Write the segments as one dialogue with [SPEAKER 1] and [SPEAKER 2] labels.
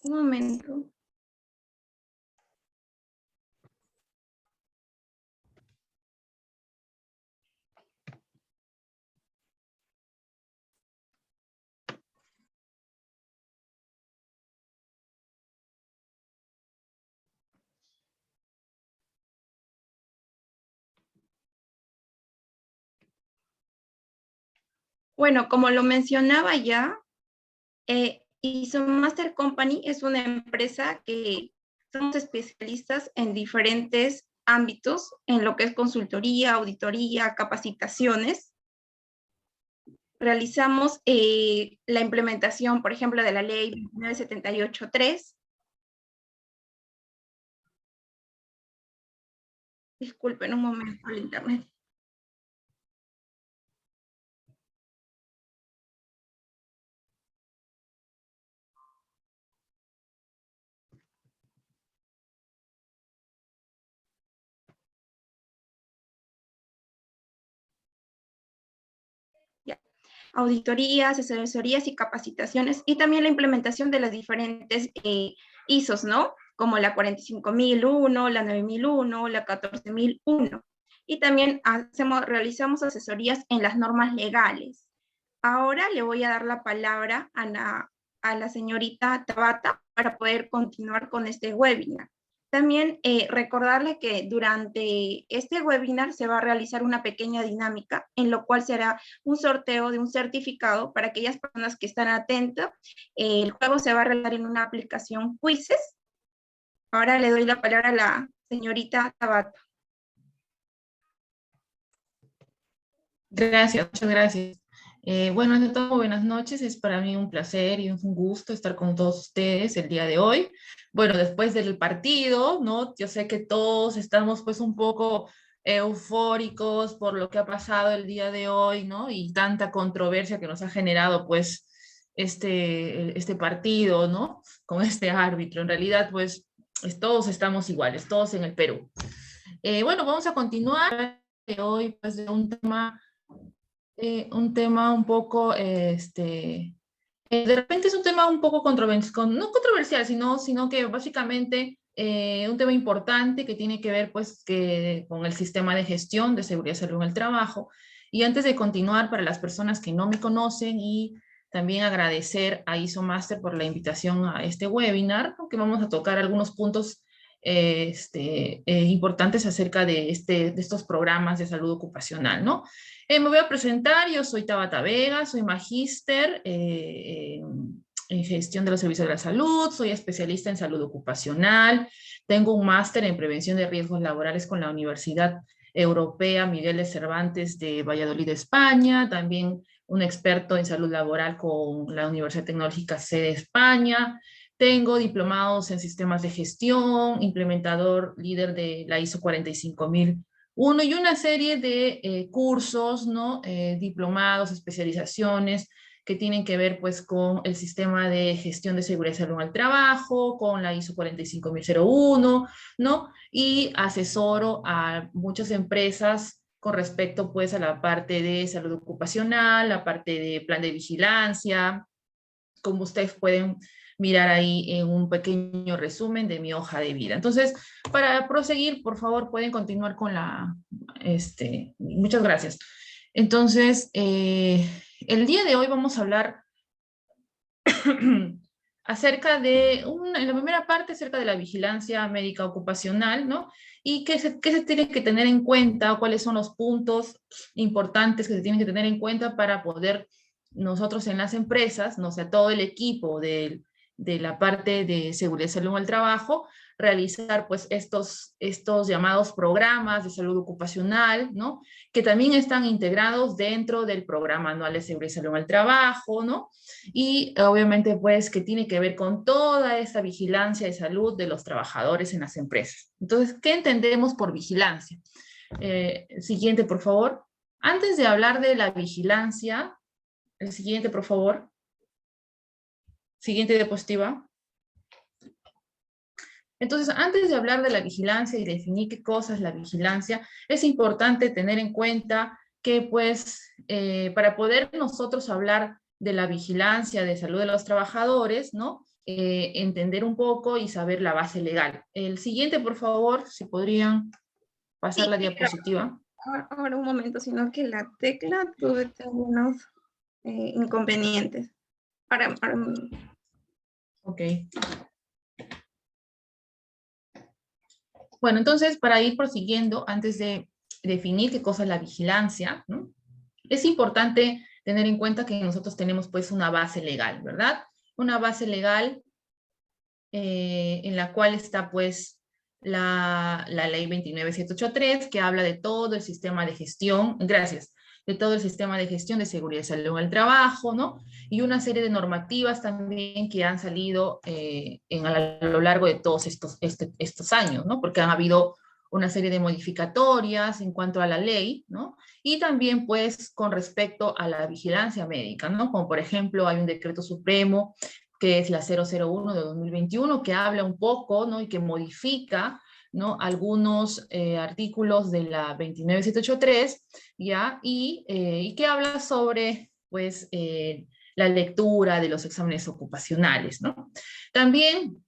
[SPEAKER 1] Un momento. Bueno, como lo mencionaba ya, Isomaster Company es una empresa que somos especialistas en diferentes ámbitos, en lo que es consultoría, auditoría, capacitaciones. Realizamos la implementación, por ejemplo, de la ley 2978-3. Disculpen un momento el internet. Ya. Auditorías, asesorías y capacitaciones, y también la implementación de las diferentes ISOs, ¿no? Como la 45001, la 9001, la 14001. Y también realizamos asesorías en las normas legales. Ahora le voy a dar la palabra a la señorita Tabata para poder continuar con este webinar. También recordarle que durante este webinar se va a realizar una pequeña dinámica, en lo cual será un sorteo de un certificado para aquellas personas que están atentas. El juego se va a realizar en una aplicación Quizzes. Ahora le doy la palabra a la señorita Tabata.
[SPEAKER 2] Gracias, muchas gracias. Bueno, ante todo, buenas noches. Es para mí un placer y un gusto estar con todos ustedes el día de hoy. Bueno, después del partido, ¿no? Yo sé que todos estamos pues un poco eufóricos por lo que ha pasado el día de hoy, ¿no? Y tanta controversia que nos ha generado pues este partido, ¿no? Con este árbitro. En realidad, pues todos estamos iguales, todos en el Perú. Bueno, vamos a continuar hoy pues de un tema un poco, de repente es un tema un poco controversial, no controversial, sino que básicamente un tema importante que tiene que ver pues con el sistema de gestión de seguridad y salud en el trabajo. Y antes de continuar, para las personas que no me conocen, y también agradecer a ISOMaster por la invitación a este webinar, aunque vamos a tocar algunos puntos importantes acerca de estos programas de salud ocupacional, ¿no? Me voy a presentar. Yo soy Tabata Vega, soy magíster en gestión de los servicios de la salud, soy especialista en salud ocupacional, tengo un máster en prevención de riesgos laborales con la Universidad Europea Miguel de Cervantes de Valladolid, España, también un experto en salud laboral con la Universidad Tecnológica C de España. Tengo diplomados en sistemas de gestión, implementador líder de la ISO 45001 y una serie de cursos, ¿no? Diplomados, especializaciones que tienen que ver pues con el sistema de gestión de seguridad y salud al trabajo, con la ISO 45001, ¿no? Y asesoro a muchas empresas con respecto pues a la parte de salud ocupacional, la parte de plan de vigilancia, como ustedes pueden mirar ahí en un pequeño resumen de mi hoja de vida. Entonces, para proseguir, por favor, pueden continuar con muchas gracias. Entonces, el día de hoy vamos a hablar acerca en la primera parte, acerca de la vigilancia médica ocupacional, ¿no? Y qué se tiene que tener en cuenta, cuáles son los puntos importantes que se tienen que tener en cuenta para poder nosotros en las empresas, no sé, todo el equipo de la parte de seguridad y salud en el trabajo, realizar pues estos llamados programas de salud ocupacional, ¿no? Que también están integrados dentro del programa anual de seguridad y salud en el trabajo, ¿no? Y obviamente pues que tiene que ver con toda esta vigilancia de salud de los trabajadores en las empresas. Entonces, ¿qué entendemos por vigilancia? Siguiente, por favor. Antes de hablar de la vigilancia, el siguiente, por favor. Siguiente diapositiva. Entonces, antes de hablar de la vigilancia y definir qué cosa es la vigilancia, es importante tener en cuenta que, pues, para poder nosotros hablar de la vigilancia de salud de los trabajadores, ¿no? entender un poco y saber la base legal. El siguiente, por favor, si podrían pasar
[SPEAKER 1] Sí,
[SPEAKER 2] la
[SPEAKER 1] claro.
[SPEAKER 2] diapositiva.
[SPEAKER 1] Ahora un momento, sino que la tecla tuve algunos inconvenientes. Para
[SPEAKER 2] Ok. Bueno, entonces, para ir prosiguiendo, antes de definir qué cosa es la vigilancia, ¿no? Es importante tener en cuenta que nosotros tenemos pues una base legal, ¿verdad? Una base legal en la cual está pues la ley 29783, que habla de todo el sistema de gestión, gracias, de todo el sistema de gestión de seguridad y salud en el trabajo, ¿no? Y una serie de normativas también que han salido a lo largo de todos estos años, ¿no? Porque han habido una serie de modificatorias en cuanto a la ley, ¿no? Y también, pues, con respecto a la vigilancia médica, ¿no? Como, por ejemplo, hay un decreto supremo que es la 001 de 2021, que habla un poco, ¿no? Y que modifica, ¿no? Algunos artículos de la 29783, ¿ya? Y que habla sobre, pues, la lectura de los exámenes ocupacionales, ¿no? También,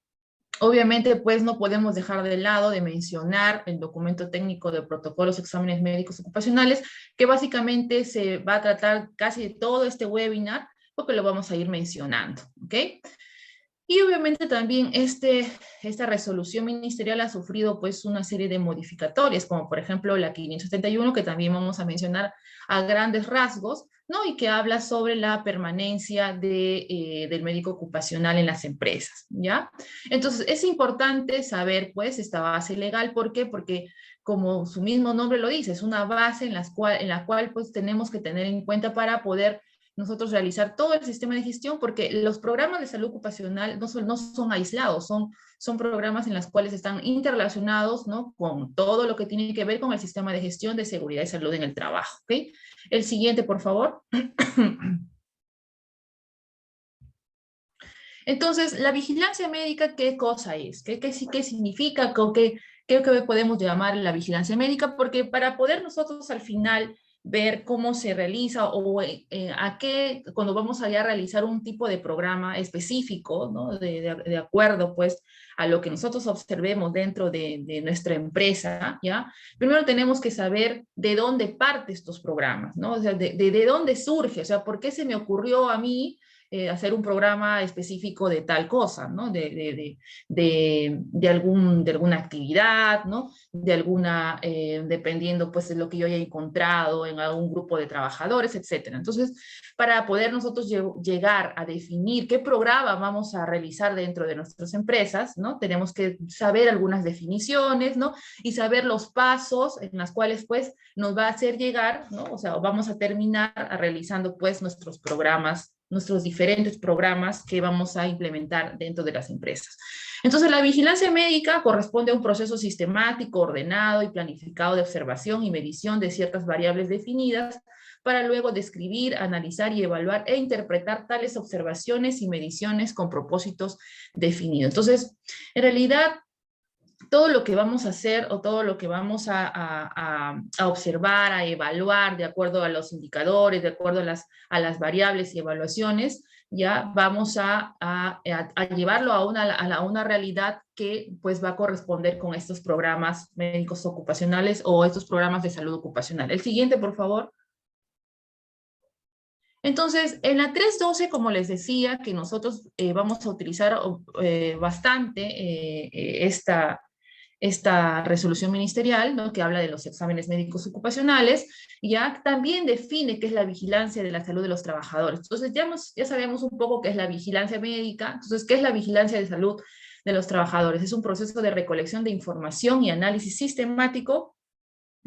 [SPEAKER 2] obviamente, pues, no podemos dejar de lado de mencionar el documento técnico de protocolos exámenes médicos ocupacionales, que básicamente se va a tratar casi de todo este webinar, porque lo vamos a ir mencionando, ¿ok? Y obviamente también esta resolución ministerial ha sufrido pues una serie de modificatorias, como por ejemplo la 571, que también vamos a mencionar a grandes rasgos, ¿no? Y que habla sobre la permanencia del médico ocupacional en las empresas, ¿ya? Entonces es importante saber pues esta base legal, ¿por qué? Porque como su mismo nombre lo dice, es una base en la cual pues tenemos que tener en cuenta para poder nosotros realizar todo el sistema de gestión, porque los programas de salud ocupacional no son aislados, son programas en los cuales están interrelacionados, ¿no? Con todo lo que tiene que ver con el sistema de gestión de seguridad y salud en el trabajo, ¿ok? El siguiente, por favor. Entonces, la vigilancia médica, ¿qué cosa es? ¿Qué significa? ¿Qué podemos llamar la vigilancia médica? Porque para poder nosotros al final ver cómo se realiza o cuando vamos allá a realizar un tipo de programa específico, ¿no? De acuerdo, pues, a lo que nosotros observemos dentro de nuestra empresa, ¿ya? Primero tenemos que saber de dónde parte estos programas, ¿no? O sea, de dónde surge, o sea, ¿por qué se me ocurrió a mí hacer un programa específico de tal cosa, ¿no? De alguna actividad, ¿no? Dependiendo pues de lo que yo haya encontrado en algún grupo de trabajadores, etcétera. Entonces, para poder nosotros llegar a definir qué programa vamos a realizar dentro de nuestras empresas, ¿no? Tenemos que saber algunas definiciones, ¿no? Y saber los pasos en los cuales pues nos va a hacer llegar, ¿no? O sea, vamos a terminar realizando pues nuestros diferentes programas que vamos a implementar dentro de las empresas. Entonces, la vigilancia médica corresponde a un proceso sistemático, ordenado y planificado de observación y medición de ciertas variables definidas para luego describir, analizar y evaluar e interpretar tales observaciones y mediciones con propósitos definidos. Entonces, en realidad, todo lo que vamos a hacer o todo lo que vamos a observar, a evaluar de acuerdo a los indicadores, de acuerdo a las variables y evaluaciones, ya vamos a llevarlo a una realidad que pues va a corresponder con estos programas médicos ocupacionales o estos programas de salud ocupacional. El siguiente, por favor. Entonces, en la 312, como les decía, que nosotros vamos a utilizar bastante esta resolución ministerial, ¿no? Que habla de los exámenes médicos ocupacionales, ya también define qué es la vigilancia de la salud de los trabajadores. Entonces ya sabemos un poco qué es la vigilancia médica. Entonces, ¿qué es la vigilancia de salud de los trabajadores? Es un proceso de recolección de información y análisis sistemático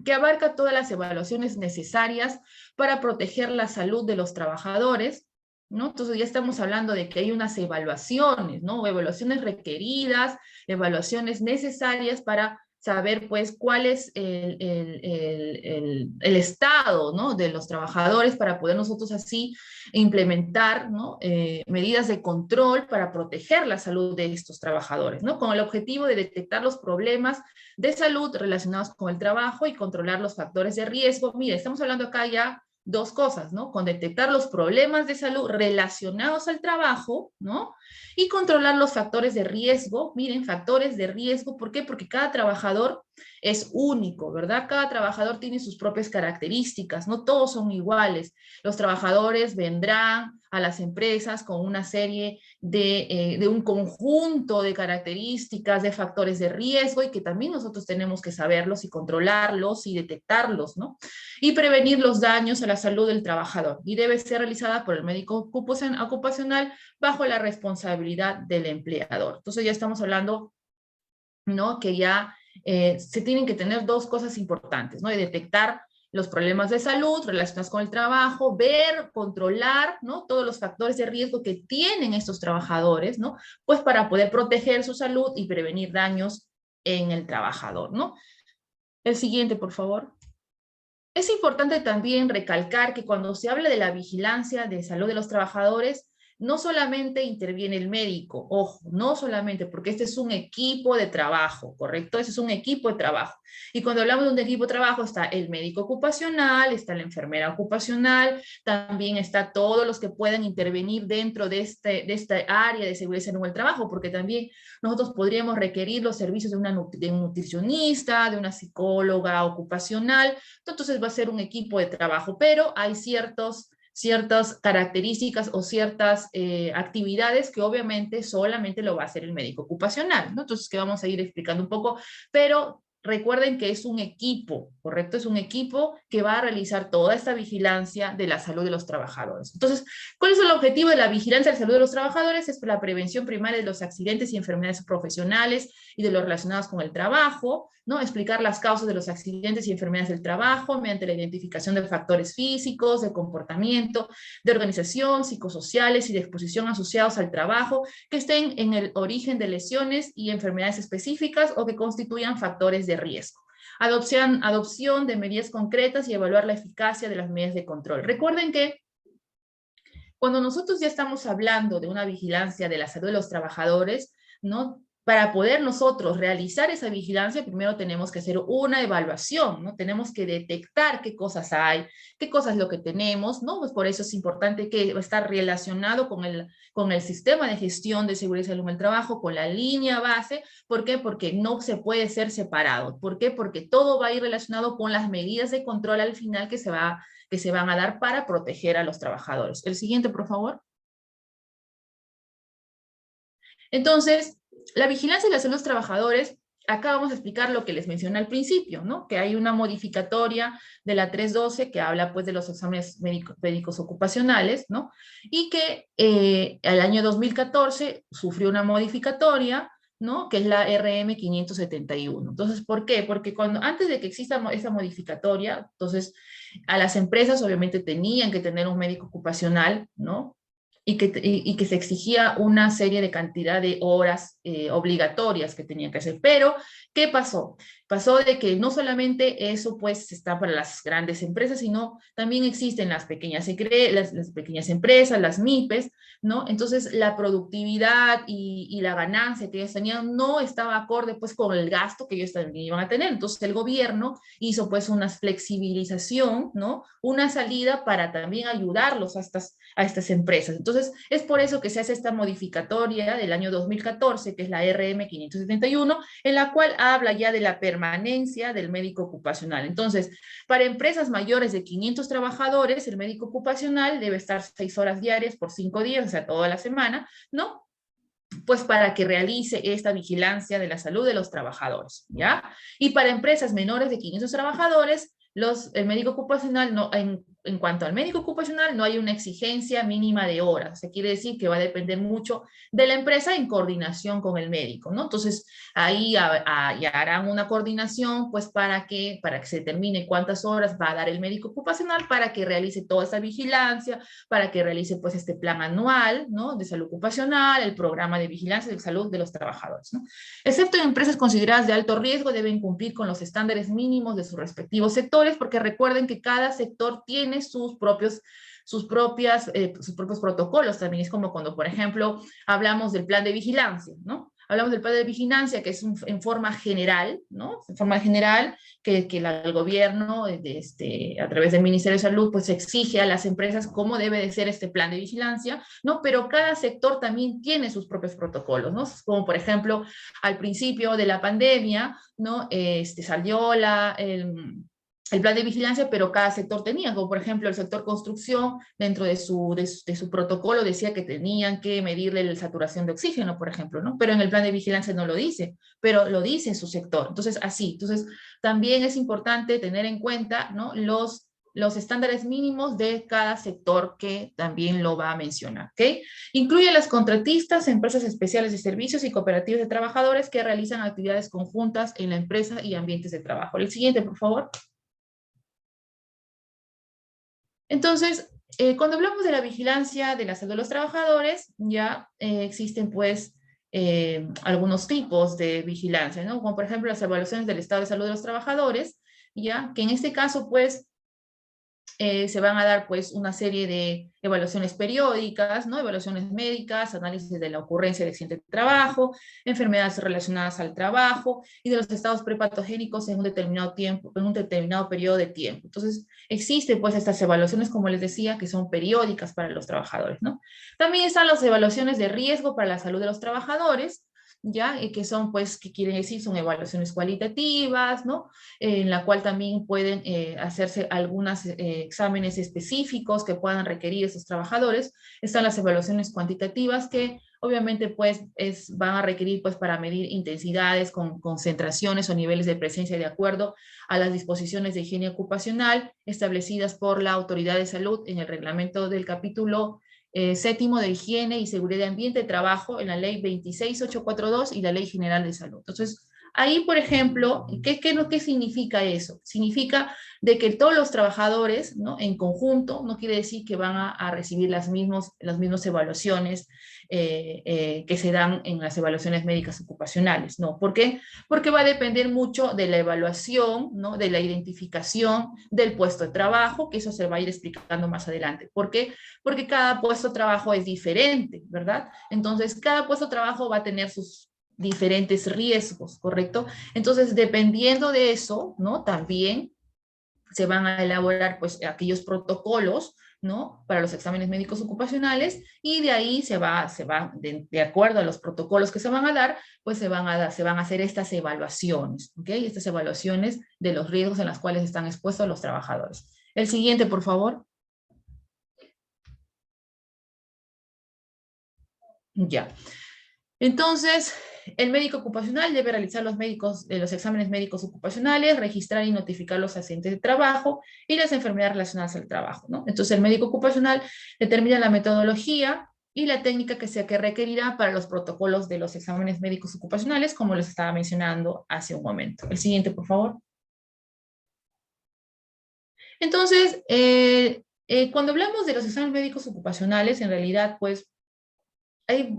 [SPEAKER 2] que abarca todas las evaluaciones necesarias para proteger la salud de los trabajadores, ¿no? Entonces ya estamos hablando de que hay unas evaluaciones, ¿no? Evaluaciones requeridas, evaluaciones necesarias para saber, pues, cuál es el estado, ¿no? De los trabajadores para poder nosotros así implementar, ¿no? Medidas de control para proteger la salud de estos trabajadores, ¿no? Con el objetivo de detectar los problemas de salud relacionados con el trabajo y controlar los factores de riesgo. Mira, estamos hablando acá ya dos cosas, ¿no? Con detectar los problemas de salud relacionados al trabajo, ¿no? Y controlar los factores de riesgo. Miren, factores de riesgo, ¿por qué? Porque cada trabajador es único, ¿verdad? Cada trabajador tiene sus propias características, no todos son iguales. Los trabajadores vendrán a las empresas con una serie de un conjunto de características, de factores de riesgo, y que también nosotros tenemos que saberlos y controlarlos y detectarlos, ¿no? Y prevenir los daños a la salud del trabajador. Y debe ser realizada por el médico ocupacional bajo la responsabilidad del empleador. Entonces ya estamos hablando, ¿no? Que ya se tienen que tener dos cosas importantes, ¿no? De detectar los problemas de salud relacionados con el trabajo, ver, controlar, ¿no? Todos los factores de riesgo que tienen estos trabajadores, ¿no? Pues para poder proteger su salud y prevenir daños en el trabajador, ¿no? El siguiente, por favor. Es importante también recalcar que cuando se habla de la vigilancia de salud de los trabajadores, no solamente interviene el médico, ojo, no solamente, porque este es un equipo de trabajo, ¿correcto? Ese es un equipo de trabajo. Y cuando hablamos de un equipo de trabajo está el médico ocupacional, está la enfermera ocupacional, también está todos los que puedan intervenir dentro de esta área de seguridad y salud en el trabajo, porque también nosotros podríamos requerir los servicios de un nutricionista, de una psicóloga ocupacional. Entonces va a ser un equipo de trabajo, pero hay ciertas características o ciertas actividades que obviamente solamente lo va a hacer el médico ocupacional, ¿no? Entonces que vamos a ir explicando un poco, pero recuerden que es un equipo, ¿correcto? Es un equipo que va a realizar toda esta vigilancia de la salud de los trabajadores. Entonces, ¿cuál es el objetivo de la vigilancia de la salud de los trabajadores? Es la prevención primaria de los accidentes y enfermedades profesionales y de los relacionados con el trabajo, ¿no? Explicar las causas de los accidentes y enfermedades del trabajo mediante la identificación de factores físicos, de comportamiento, de organización, psicosociales y de exposición asociados al trabajo que estén en el origen de lesiones y enfermedades específicas o que constituyan factores de riesgo. Adopción de medidas concretas y evaluar la eficacia de las medidas de control. Recuerden que cuando nosotros ya estamos hablando de una vigilancia de la salud de los trabajadores, ¿no? Para poder nosotros realizar esa vigilancia, primero tenemos que hacer una evaluación, ¿no? Tenemos que detectar qué cosas hay, qué cosas es lo que tenemos, ¿no? Pues por eso es importante que estar relacionado con el sistema de gestión de seguridad y salud en el trabajo, con la línea base. ¿Por qué? Porque no se puede ser separado. ¿Por qué? Porque todo va a ir relacionado con las medidas de control al final que se van a dar para proteger a los trabajadores. El siguiente, por favor. Entonces, la vigilancia de la salud de los trabajadores, acá vamos a explicar lo que les mencioné al principio, ¿no? Que hay una modificatoria de la 312 que habla pues de los exámenes médicos ocupacionales, ¿no? Y que el año 2014 sufrió una modificatoria, ¿no? Que es la RM 571. Entonces, ¿por qué? Porque antes de que exista esa modificatoria, entonces a las empresas obviamente tenían que tener un médico ocupacional, ¿no? Y que se exigía una serie de cantidad de horas obligatorias que tenían que hacer. Pero, ¿qué pasó? Pasó de que no solamente eso pues está para las grandes empresas, sino también existen las pequeñas empresas, las MIPES, ¿no? Entonces, la productividad y la ganancia que ellos tenían no estaba acorde pues con el gasto que ellos también iban a tener. Entonces, el gobierno hizo pues una flexibilización, ¿no? Una salida para también ayudarlos a estas empresas. Entonces, es por eso que se hace esta modificatoria del año 2014, que es la RM 571, en la cual habla ya de la permanencia del médico ocupacional. Entonces, para empresas mayores de 500 trabajadores, el médico ocupacional debe estar 6 horas diarias por 5 días, o sea, toda la semana, ¿no? Pues para que realice esta vigilancia de la salud de los trabajadores, ¿ya? Y para empresas menores de 500 trabajadores, el médico ocupacional, en cuanto al médico ocupacional, no hay una exigencia mínima de horas. O sea, quiere decir que va a depender mucho de la empresa en coordinación con el médico, ¿no? Entonces, ahí ya harán una coordinación, pues, para que se determine cuántas horas va a dar el médico ocupacional para que realice toda esta vigilancia, para que realice, pues, este plan anual, ¿no? De salud ocupacional, el programa de vigilancia de salud de los trabajadores, ¿no? Excepto en empresas consideradas de alto riesgo, deben cumplir con los estándares mínimos de sus respectivos sectores, porque recuerden que cada sector tiene sus propios protocolos. También es como cuando, por ejemplo, hablamos del plan de vigilancia, ¿no? hablamos del plan de vigilancia, que es en forma general, ¿no? En forma general, que el gobierno, a través del Ministerio de Salud, pues exige a las empresas cómo debe de ser este plan de vigilancia, ¿no? Pero cada sector también tiene sus propios protocolos, ¿no? Como por ejemplo, al principio de la pandemia, ¿no? Salió el plan de vigilancia, pero cada sector tenía, como por ejemplo el sector construcción, dentro de su protocolo decía que tenían que medirle la saturación de oxígeno, por ejemplo, ¿no? Pero en el plan de vigilancia no lo dice, pero lo dice en su sector. Entonces, así. Entonces, también es importante tener en cuenta, ¿no? Los estándares mínimos de cada sector que también lo va a mencionar, ¿ok? Incluye a las contratistas, empresas especiales de servicios y cooperativas de trabajadores que realizan actividades conjuntas en la empresa y ambientes de trabajo. El siguiente, por favor. Entonces, cuando hablamos de la vigilancia de la salud de los trabajadores, ya existen pues algunos tipos de vigilancia, ¿no? Como por ejemplo las evaluaciones del estado de salud de los trabajadores, ya que en este caso pues se van a dar pues una serie de evaluaciones periódicas, ¿no? Evaluaciones médicas, análisis de la ocurrencia de accidente de trabajo, enfermedades relacionadas al trabajo y de los estados prepatogénicos en un determinado tiempo, en un determinado periodo de tiempo. Entonces, existen pues estas evaluaciones, como les decía, que son periódicas para los trabajadores, ¿no? También están las evaluaciones de riesgo para la salud de los trabajadores, ¿ya? Que son, pues, que quieren decir, son evaluaciones cualitativas, ¿no? En la cual también pueden hacerse algunos exámenes específicos que puedan requerir esos trabajadores. Están las evaluaciones cuantitativas que obviamente pues van a requerir pues para medir intensidades con concentraciones o niveles de presencia de acuerdo a las disposiciones de higiene ocupacional establecidas por la Autoridad de Salud en el reglamento del capítulo séptimo de Higiene y Seguridad de Ambiente de Trabajo en la Ley 26842 y la Ley General de Salud. Entonces, ahí, por ejemplo, ¿qué significa eso? Significa de que todos los trabajadores, ¿no? En conjunto, no quiere decir que van a recibir las mismas evaluaciones que se dan en las evaluaciones médicas ocupacionales, ¿no? ¿Por qué? Porque va a depender mucho de la evaluación, ¿no? De la identificación del puesto de trabajo, que eso se va a ir explicando más adelante. ¿Por qué? Porque cada puesto de trabajo es diferente, ¿verdad? Entonces, cada puesto de trabajo va a tener sus diferentes riesgos, ¿correcto? Entonces, dependiendo de eso, ¿no? También se van a elaborar, pues, aquellos protocolos, ¿no? Para los exámenes médicos ocupacionales, y de ahí de acuerdo a los protocolos que se van a dar, pues se van a hacer estas evaluaciones, ¿ok? Estas evaluaciones de los riesgos en los cuales están expuestos los trabajadores. El siguiente, por favor. Ya. Entonces, el médico ocupacional debe realizar los exámenes médicos ocupacionales, registrar y notificar los accidentes de trabajo y las enfermedades relacionadas al trabajo, ¿no? Entonces, el médico ocupacional determina la metodología y la técnica que requerirá para los protocolos de los exámenes médicos ocupacionales, como les estaba mencionando hace un momento. El siguiente, por favor. Entonces, cuando hablamos de los exámenes médicos ocupacionales, en realidad, pues, hay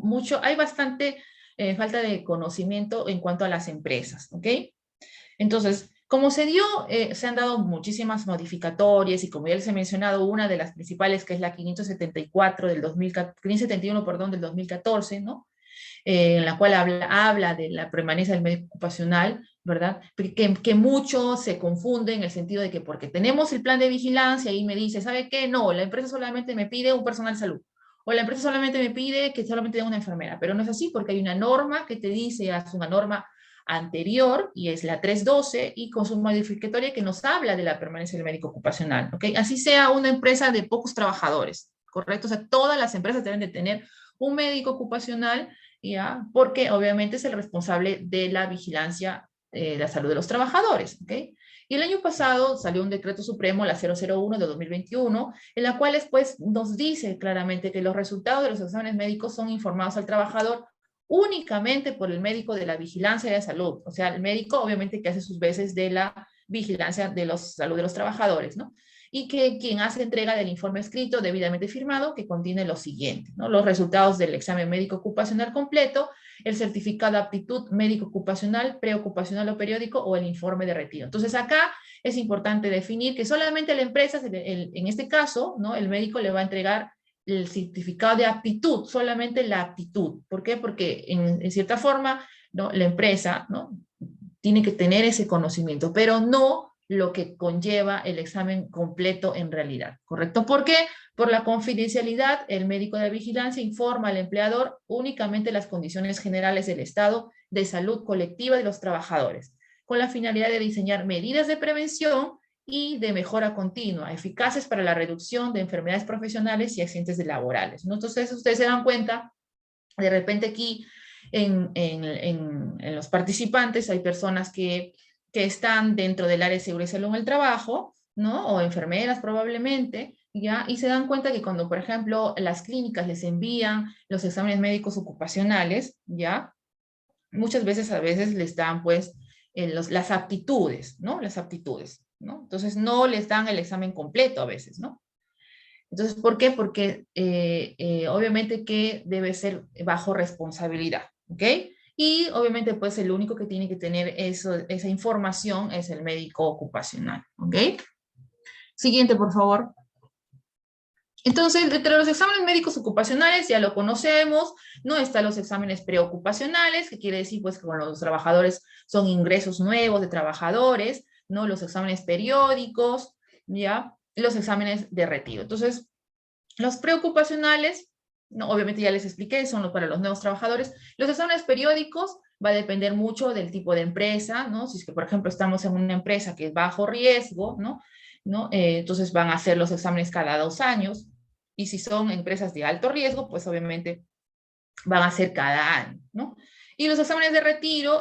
[SPEAKER 2] bastante falta de conocimiento en cuanto a las empresas, ¿ok? Entonces, como se han dado muchísimas modificatorias y como ya les he mencionado, una de las principales que es la 571, perdón, del 2014, ¿no? En la cual habla de la permanencia del médico ocupacional, ¿verdad? Que muchos se confunden en el sentido de que porque tenemos el plan de vigilancia y me dice, ¿sabe qué? No, la empresa solamente me pide un personal de salud. O la empresa solamente me pide que solamente tenga una enfermera, pero no es así porque hay una norma que te dice, es una norma anterior y es la 312 y con su modificatoria que nos habla de la permanencia del médico ocupacional, ¿ok? Así sea una empresa de pocos trabajadores, ¿correcto? O sea, todas las empresas deben de tener un médico ocupacional, ¿ya? Porque obviamente es el responsable de la vigilancia de la salud de los trabajadores, ¿ok? Y el año pasado salió un decreto supremo, la 001 de 2021, en la cual después nos dice claramente que los resultados de los exámenes médicos son informados al trabajador únicamente por el médico de la vigilancia de salud, o sea, el médico obviamente que hace sus veces de la vigilancia de la salud de los trabajadores, ¿no? Y que quien hace entrega del informe escrito debidamente firmado que contiene lo siguiente, ¿no? Los resultados del examen médico ocupacional completo, el certificado de aptitud médico ocupacional, preocupacional o periódico o el informe de retiro. Entonces acá es importante definir que solamente la empresa, en este caso, ¿no? El médico le va a entregar el certificado de aptitud, solamente la aptitud. ¿Por qué? Porque en cierta forma, ¿no?, la empresa, ¿no?, tiene que tener ese conocimiento, pero no lo que conlleva el examen completo en realidad, ¿correcto? ¿Por qué? Por la confidencialidad, el médico de vigilancia informa al empleador únicamente las condiciones generales del estado de salud colectiva de los trabajadores, con la finalidad de diseñar medidas de prevención y de mejora continua, eficaces para la reducción de enfermedades profesionales y accidentes laborales, ¿no? Entonces, ustedes se dan cuenta, de repente aquí en los participantes hay personas que están dentro del área de seguridad y salud en el trabajo, ¿no? O enfermeras probablemente, ¿ya? Y se dan cuenta que cuando, por ejemplo, las clínicas les envían los exámenes médicos ocupacionales, ¿ya? Muchas veces, a veces les dan, pues, las aptitudes, ¿no? Las aptitudes, ¿no? Entonces, no les dan el examen completo a veces, ¿no? Entonces, ¿por qué? Porque obviamente que debe ser bajo responsabilidad, ¿ok? Y obviamente, pues, el único que tiene que tener esa información es el médico ocupacional, ¿ok? Siguiente, por favor. Entonces, entre los exámenes médicos ocupacionales, ya lo conocemos, ¿no? Están los exámenes preocupacionales, que quiere decir, pues, que cuando los trabajadores son ingresos nuevos de trabajadores, ¿no? Los exámenes periódicos, ¿ya? Los exámenes de retiro. Entonces, los preocupacionales, no, obviamente ya les expliqué, son para los nuevos trabajadores. Los exámenes periódicos va a depender mucho del tipo de empresa, ¿no? Si es que, por ejemplo, estamos en una empresa que es bajo riesgo, ¿no? Entonces van a hacer los exámenes cada 2 años. Y si son empresas de alto riesgo, pues obviamente van a ser cada año, ¿no? Y los exámenes de retiro,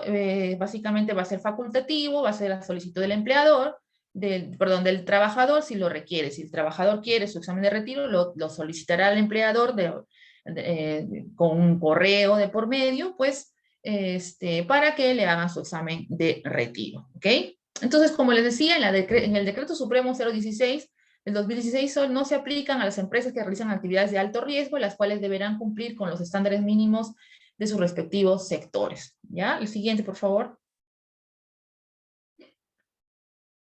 [SPEAKER 2] básicamente va a ser facultativo, va a ser a solicitud del empleador, del trabajador si lo requiere. Si el trabajador quiere su examen de retiro, lo solicitará al empleador con un correo de por medio, pues, para que le hagan su examen de retiro, ¿ok? Entonces, como les decía, en el Decreto Supremo 016 del 2016 no se aplican a las empresas que realizan actividades de alto riesgo, las cuales deberán cumplir con los estándares mínimos de sus respectivos sectores, ¿ya? El siguiente, por favor.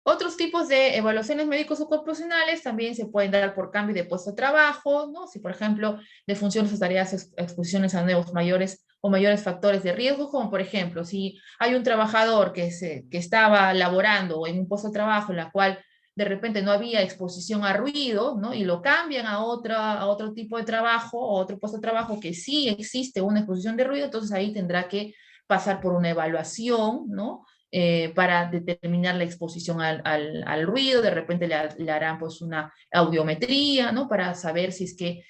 [SPEAKER 2] Otros tipos de evaluaciones médicos ocupacionales también se pueden dar por cambio de puesto de trabajo, ¿no? Si, por ejemplo, de funciones o tareas exposiciones a nuevos mayores factores de riesgo, como por ejemplo, si hay un trabajador que estaba laborando en un puesto de trabajo en la cual de repente no había exposición a ruido, ¿no? Y lo cambian a otro tipo de trabajo, o otro puesto de trabajo que sí existe una exposición de ruido, entonces ahí tendrá que pasar por una evaluación, ¿no? Para determinar la exposición al ruido, de repente le harán pues una audiometría, ¿no? Para saber si es que,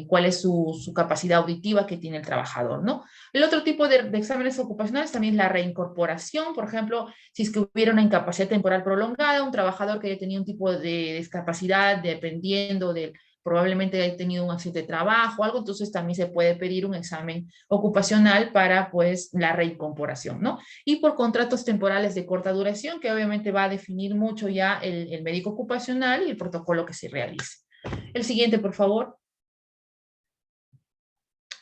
[SPEAKER 2] cuál es su capacidad auditiva que tiene el trabajador, ¿no? El otro tipo de exámenes ocupacionales también es la reincorporación, por ejemplo, si es que hubiera una incapacidad temporal prolongada, un trabajador que haya tenido un tipo de discapacidad dependiendo del probablemente haya tenido un accidente de trabajo o algo, entonces también se puede pedir un examen ocupacional para, pues, la reincorporación, ¿no? Y por contratos temporales de corta duración, que obviamente va a definir mucho ya el médico ocupacional y el protocolo que se realice. El siguiente, por favor.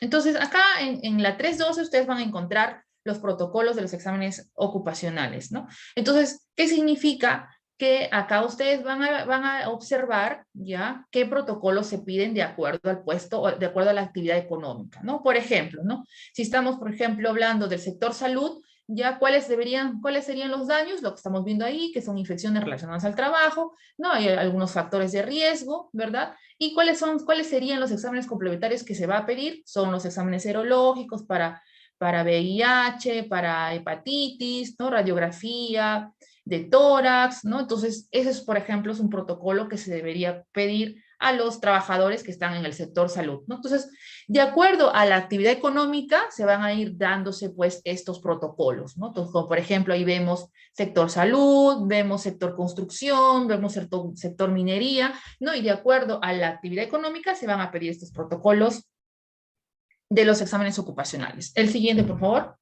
[SPEAKER 2] Entonces, acá en la 312 ustedes van a encontrar los protocolos de los exámenes ocupacionales, ¿no? Entonces, ¿qué significa? Que acá ustedes van a observar ya qué protocolos se piden de acuerdo al puesto, de acuerdo a la actividad económica, ¿no? Por ejemplo, ¿no? Si estamos, por ejemplo, hablando del sector salud, ya cuáles serían los daños, lo que estamos viendo ahí, que son infecciones relacionadas al trabajo, ¿no? Hay algunos factores de riesgo, ¿verdad? ¿Y cuáles serían los exámenes complementarios que se va a pedir? Son los exámenes serológicos para VIH, para hepatitis, ¿no? Radiografía de tórax, ¿no? Entonces, ese es, por ejemplo, es un protocolo que se debería pedir a los trabajadores que están en el sector salud, ¿no? Entonces, de acuerdo a la actividad económica, se van a ir dándose, pues, estos protocolos, ¿no? Entonces, como por ejemplo, ahí vemos sector salud, vemos sector construcción, vemos sector minería, ¿no? Y de acuerdo a la actividad económica, se van a pedir estos protocolos de los exámenes ocupacionales. El siguiente, por favor.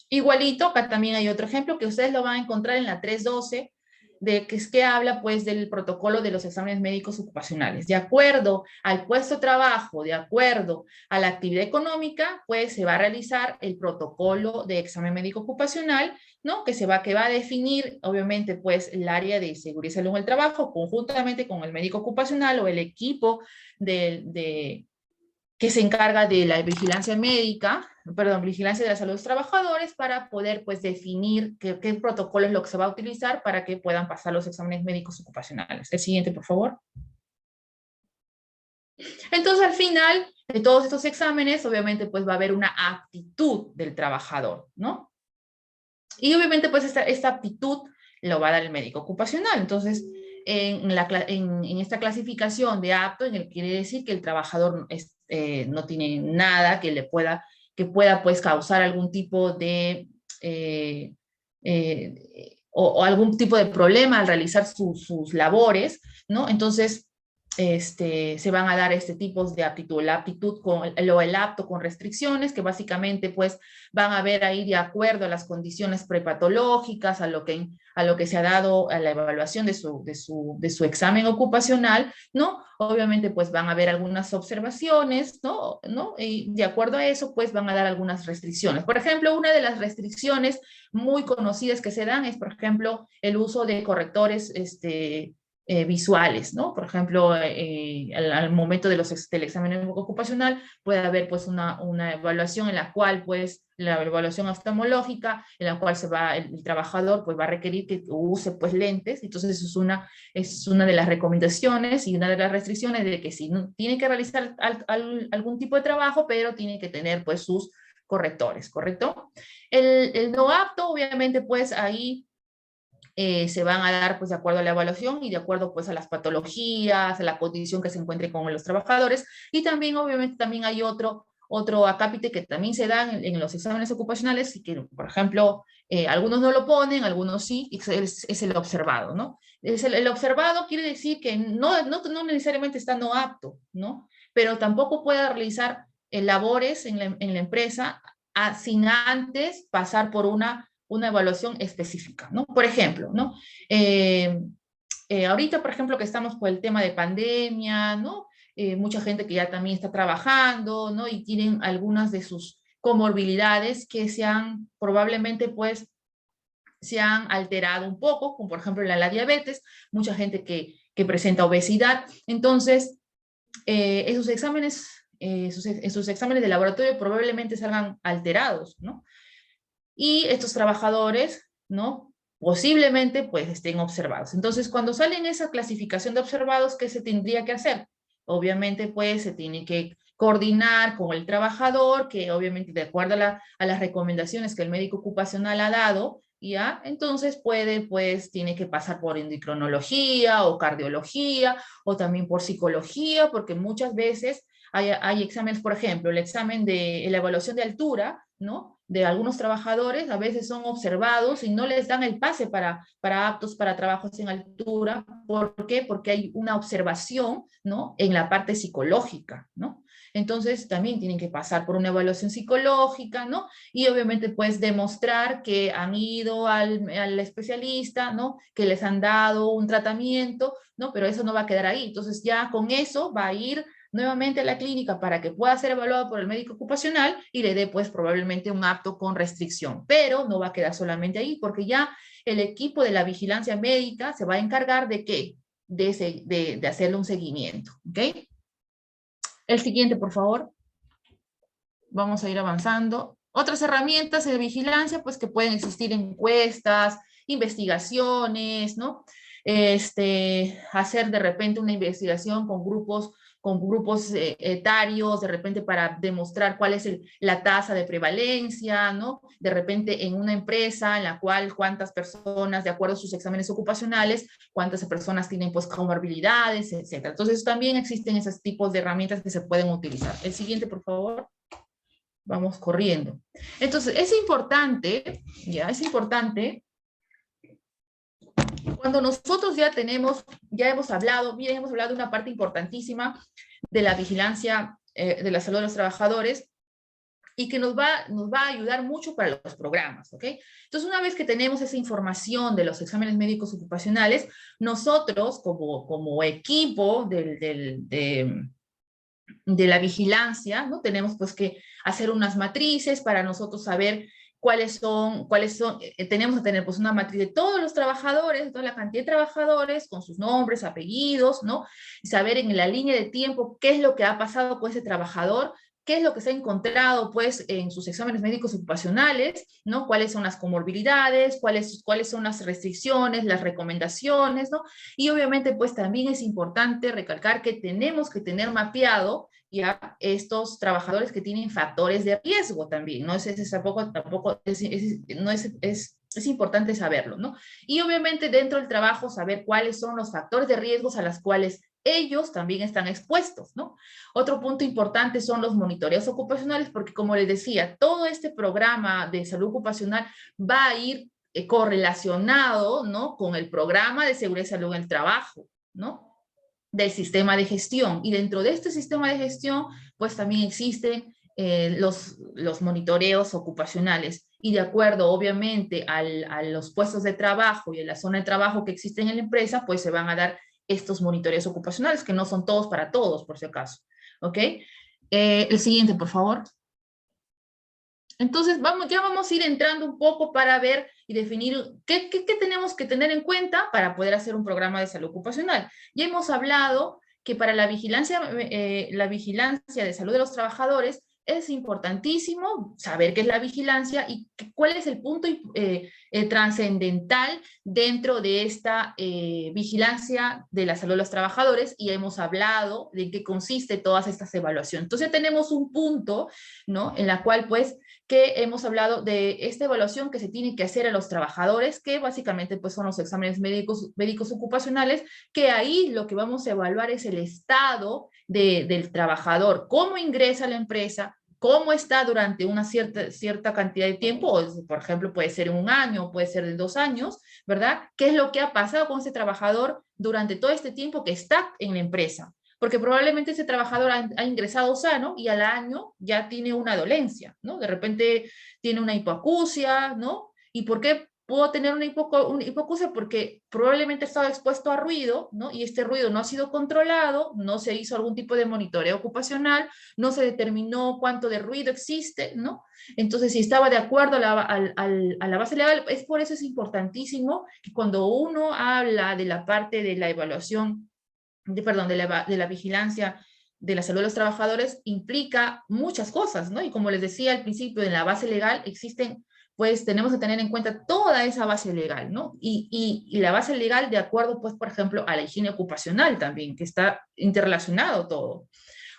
[SPEAKER 2] Igualito, acá también hay otro ejemplo que ustedes lo van a encontrar en la 312 que habla pues del protocolo de los exámenes médicos ocupacionales. De acuerdo al puesto de trabajo, de acuerdo a la actividad económica, pues se va a realizar el protocolo de examen médico ocupacional, ¿no? Que va a definir, obviamente, pues el área de seguridad y salud en el trabajo, conjuntamente con el médico ocupacional o el equipo que se encarga de la vigilancia médica, perdón, vigilancia de la salud de los trabajadores, para poder pues definir qué protocolo es lo que se va a utilizar para que puedan pasar los exámenes médicos ocupacionales. El siguiente, por favor. Entonces, al final de todos estos exámenes, obviamente, pues va a haber una aptitud del trabajador, ¿no? Y obviamente, pues esta aptitud lo va a dar el médico ocupacional. Entonces, en esta clasificación de apto, quiere decir que el trabajador no tiene nada que pueda pues causar algún tipo de o algún tipo de problema al realizar sus labores, ¿no? Entonces, se van a dar este tipo de aptitud, la aptitud el apto con restricciones, que básicamente pues van a ver ahí de acuerdo a las condiciones prepatológicas, a lo que se ha dado a la evaluación de su examen ocupacional, ¿no? Obviamente pues van a haber algunas observaciones, ¿no? Y de acuerdo a eso pues van a dar algunas restricciones. Por ejemplo, una de las restricciones muy conocidas que se dan es, por ejemplo, el uso de correctores visuales, ¿no? Por ejemplo, al momento del examen ocupacional puede haber pues una evaluación en la cual pues la evaluación oftalmológica en la cual el trabajador pues va a requerir que use pues lentes. Entonces es una de las recomendaciones y una de las restricciones de que si no, tiene que realizar algún tipo de trabajo, pero tiene que tener pues sus correctores, ¿correcto? El no apto, obviamente pues ahí se van a dar pues de acuerdo a la evaluación y de acuerdo pues a las patologías, a la condición que se encuentre con los trabajadores. Y también obviamente también hay otro acápite que también se dan en los exámenes ocupacionales y que, por ejemplo, algunos no lo ponen, algunos sí, es el observado, ¿no? El observado quiere decir que no necesariamente está no apto, ¿no? Pero tampoco puede realizar labores en la empresa sin antes pasar por una evaluación específica, ¿no? Por ejemplo, ¿no? Ahorita, por ejemplo, que estamos por el tema de pandemia, ¿no? Mucha gente que ya también está trabajando, ¿no? Y tienen algunas de sus comorbilidades que probablemente, pues, se han alterado un poco, como por ejemplo la diabetes, mucha gente que presenta obesidad. Entonces, esos exámenes de laboratorio probablemente salgan alterados, ¿no? Y estos trabajadores, ¿no? Posiblemente pues estén observados. Entonces, cuando sale en esa clasificación de observados, ¿qué se tendría que hacer? Obviamente pues se tiene que coordinar con el trabajador, que obviamente de acuerdo a las recomendaciones que el médico ocupacional ha dado, ¿ya? Entonces tiene que pasar por endocrinología o cardiología o también por psicología, porque muchas veces hay exámenes, por ejemplo, el examen de la evaluación de altura, ¿no? De algunos trabajadores a veces son observados y no les dan el pase para aptos para trabajos en altura. ¿Por qué? Porque hay una observación, ¿no? En la parte psicológica, ¿no? Entonces también tienen que pasar por una evaluación psicológica, ¿no? Y obviamente pues demostrar que han ido al especialista, ¿no? Que les han dado un tratamiento, ¿no? Pero eso no va a quedar ahí. Entonces ya con eso va a ir nuevamente a la clínica para que pueda ser evaluado por el médico ocupacional y le dé pues probablemente un apto con restricción, pero no va a quedar solamente ahí porque ya el equipo de la vigilancia médica se va a encargar de ¿qué? De hacerle un seguimiento, ¿ok? El siguiente, por favor. Vamos a ir avanzando. Otras herramientas de vigilancia, pues que pueden existir encuestas, investigaciones, ¿no? Hacer de repente una investigación con grupos etarios, de repente para demostrar cuál es la tasa de prevalencia, ¿no? De repente en una empresa en la cual cuántas personas, de acuerdo a sus exámenes ocupacionales, cuántas personas tienen pues comorbilidades, etc. Entonces también existen esos tipos de herramientas que se pueden utilizar. El siguiente, por favor. Vamos corriendo. Entonces, es importante, cuando nosotros ya hemos hablado de una parte importantísima de la vigilancia de la salud de los trabajadores, y que nos va a ayudar mucho para los programas, ¿ok? Entonces, una vez que tenemos esa información de los exámenes médicos ocupacionales, nosotros como equipo de la vigilancia, ¿no? Tenemos pues que hacer unas matrices para nosotros saber tenemos que tener pues una matriz de todos los trabajadores, de toda la cantidad de trabajadores, con sus nombres, apellidos, ¿no? Y saber en la línea de tiempo qué es lo que ha pasado con ese trabajador, qué es lo que se ha encontrado, pues, en sus exámenes médicos ocupacionales, ¿no? Cuáles son las comorbilidades, cuáles son las restricciones, las recomendaciones, ¿no? Y obviamente, pues, también es importante recalcar que tenemos que tener mapeado ya estos trabajadores que tienen factores de riesgo también, ¿no? Es importante saberlo, ¿no? Y obviamente dentro del trabajo saber cuáles son los factores de riesgos a los cuales ellos también están expuestos, ¿no? Otro punto importante son los monitoreos ocupacionales, porque como les decía, todo este programa de salud ocupacional va a ir correlacionado, ¿no? Con el programa de seguridad y salud en el trabajo, ¿no? Del sistema de gestión. Y dentro de este sistema de gestión, pues también existen los monitoreos ocupacionales. Y de acuerdo, obviamente, a los puestos de trabajo y a la zona de trabajo que existen en la empresa, pues se van a dar estos monitoreos ocupacionales, que no son todos para todos, por si acaso. ¿Ok? El siguiente, por favor. Entonces, ya vamos a ir entrando un poco para ver y definir qué tenemos que tener en cuenta para poder hacer un programa de salud ocupacional. Ya hemos hablado que para la vigilancia de salud de los trabajadores es importantísimo saber qué es la vigilancia y cuál es el punto trascendental dentro de esta vigilancia de la salud de los trabajadores, y hemos hablado de qué consiste todas estas evaluaciones. Entonces tenemos un punto, ¿no? En la cual pues que hemos hablado de esta evaluación que se tiene que hacer a los trabajadores, que básicamente pues son los exámenes médicos ocupacionales, que ahí lo que vamos a evaluar es el estado del trabajador, cómo ingresa a la empresa, cómo está durante una cierta cantidad de tiempo, o, por ejemplo, puede ser un año, puede ser de 2 años, ¿verdad? ¿Qué es lo que ha pasado con ese trabajador durante todo este tiempo que está en la empresa? Porque probablemente ese trabajador ha ingresado sano y al año ya tiene una dolencia, ¿no? De repente tiene una hipoacusia, ¿no? ¿Y por qué puedo tener una hipoacusia? Porque probablemente ha estado expuesto a ruido, ¿no? Y este ruido no ha sido controlado, no se hizo algún tipo de monitoreo ocupacional, no se determinó cuánto de ruido existe, ¿no? Entonces, si estaba de acuerdo a la base legal, por eso es importantísimo que cuando uno habla de la parte de la evaluación, de la vigilancia de la salud de los trabajadores, implica muchas cosas, ¿no? Y como les decía al principio, en la base legal existen, pues tenemos que tener en cuenta toda esa base legal, ¿no? Y la base legal de acuerdo, pues, por ejemplo, a la higiene ocupacional también, que está interrelacionado todo.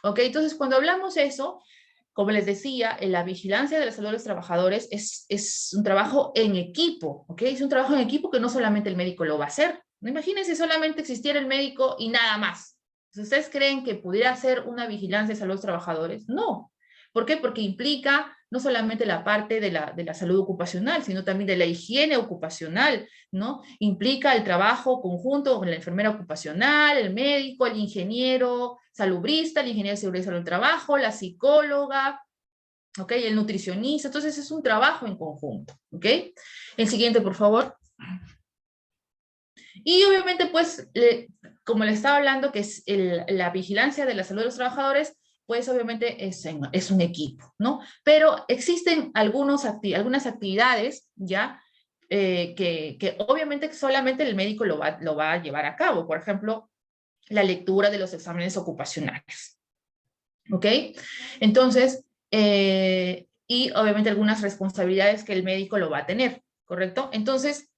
[SPEAKER 2] ¿Ok? Entonces, cuando hablamos de eso, como les decía, la vigilancia de la salud de los trabajadores es un trabajo en equipo, ¿ok? Es un trabajo en equipo que no solamente el médico lo va a hacer. No, imagínense solamente existiera el médico y nada más. ¿Ustedes creen que pudiera hacer una vigilancia de salud de los trabajadores? No. ¿Por qué? Porque implica no solamente la parte de la salud ocupacional, sino también de la higiene ocupacional, ¿no? Implica el trabajo conjunto con la enfermera ocupacional, el médico, el ingeniero salubrista, el ingeniero de seguridad y salud del trabajo, la psicóloga, ¿ok? El nutricionista. Entonces es un trabajo en conjunto, ¿ok? El siguiente, por favor. Y obviamente, pues, como le estaba hablando, que es la vigilancia de la salud de los trabajadores, pues obviamente es un equipo, ¿no? Pero existen algunas actividades, ¿ya? Que obviamente solamente el médico lo va a llevar a cabo. Por ejemplo, la lectura de los exámenes ocupacionales, ¿ok? Entonces, y obviamente algunas responsabilidades que el médico lo va a tener, ¿correcto? Entonces,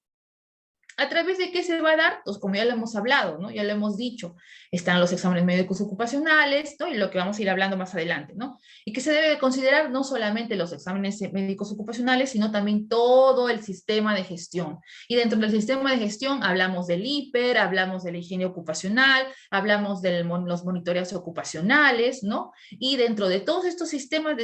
[SPEAKER 2] ¿a través de qué se va a dar? Pues como ya lo hemos hablado, ¿no? Ya lo hemos dicho, están los exámenes médicos ocupacionales, ¿no? Y lo que vamos a ir hablando más adelante, ¿no? Y que se debe de considerar no solamente los exámenes médicos ocupacionales, sino también todo el sistema de gestión. Y dentro del sistema de gestión hablamos del IPER, hablamos de la higiene ocupacional, hablamos de los monitoreos ocupacionales, ¿no? Y dentro de todos estos sistemas,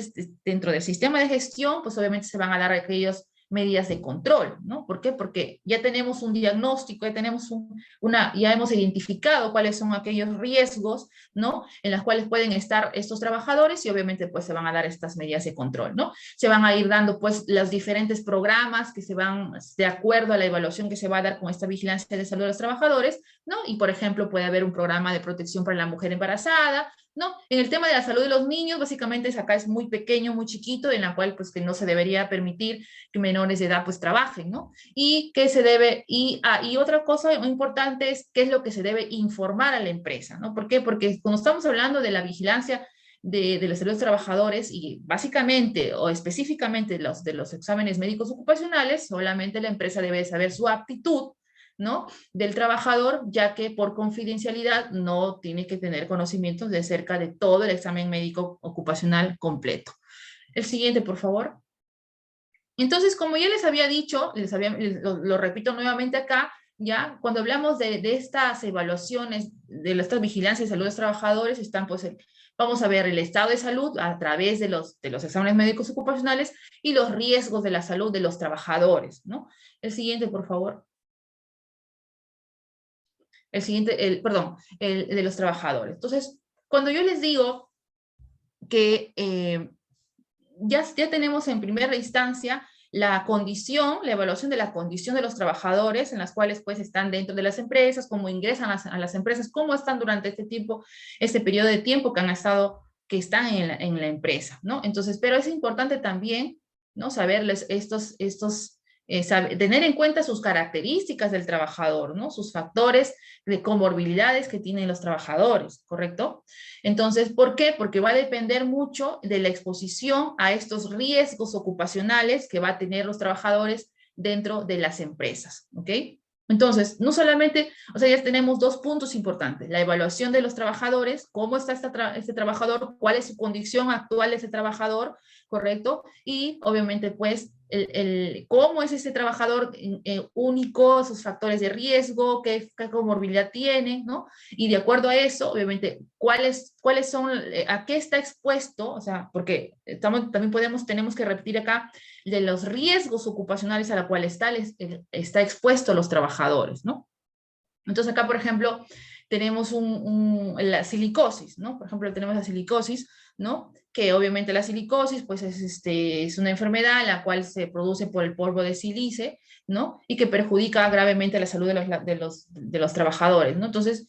[SPEAKER 2] dentro del sistema de gestión, pues obviamente se van a dar aquellos medidas de control, ¿no? ¿Por qué? Porque ya tenemos un diagnóstico, ya hemos identificado cuáles son aquellos riesgos, ¿no? En las cuales pueden estar estos trabajadores y obviamente pues se van a dar estas medidas de control, ¿no? Se van a ir dando pues los diferentes programas que se van de acuerdo a la evaluación que se va a dar con esta vigilancia de salud de los trabajadores, ¿no? Y por ejemplo puede haber un programa de protección para la mujer embarazada, ¿no? En el tema de la salud de los niños, básicamente acá es muy pequeño, muy chiquito, en la cual pues que no se debería permitir que menores de edad pues trabajen, ¿no? Y que se debe, y otra cosa muy importante es qué es lo que se debe informar a la empresa, ¿no? ¿Por qué? Porque cuando estamos hablando de la vigilancia de los servicios trabajadores y básicamente o específicamente de los exámenes médicos ocupacionales, solamente la empresa debe saber su aptitud, ¿no? Del trabajador, ya que por confidencialidad no tiene que tener conocimientos de cerca de todo el examen médico ocupacional completo. El siguiente, por favor. Entonces, como ya les había dicho, lo repito nuevamente acá, ya cuando hablamos de estas evaluaciones, de estas vigilancias de salud de los trabajadores, están pues, vamos a ver el estado de salud a través de los exámenes médicos ocupacionales y los riesgos de la salud de los trabajadores, ¿no? El siguiente, por favor. El siguiente, el de los trabajadores. Entonces, cuando yo les digo que ya tenemos en primera instancia la condición, la evaluación de la condición de los trabajadores, en las cuales pues están dentro de las empresas, cómo ingresan a las empresas, cómo están durante este tiempo, este periodo de tiempo que están en la empresa, ¿no? Entonces, pero es importante también, ¿no? Saberles tener en cuenta sus características del trabajador, ¿no? Sus factores de comorbilidades que tienen los trabajadores, ¿correcto? Entonces, ¿por qué? Porque va a depender mucho de la exposición a estos riesgos ocupacionales que va a tener los trabajadores dentro de las empresas, ¿ok? Entonces, no solamente, o sea, ya tenemos dos puntos importantes, la evaluación de los trabajadores, cómo está este trabajador, cuál es su condición actual de ese trabajador, ¿correcto? Y obviamente, pues, cómo es ese trabajador único, sus factores de riesgo, qué comorbilidad tiene, ¿no? Y de acuerdo a eso, obviamente, cuáles son, a qué está expuesto, o sea, porque también tenemos que repetir acá de los riesgos ocupacionales a la cual está expuesto los trabajadores, ¿no? Entonces acá, por ejemplo, tenemos la silicosis, ¿no? Por ejemplo, tenemos la silicosis, ¿no? Que obviamente la silicosis, pues es una enfermedad la cual se produce por el polvo de sílice, ¿no? Y que perjudica gravemente la salud de los trabajadores, ¿no? Entonces,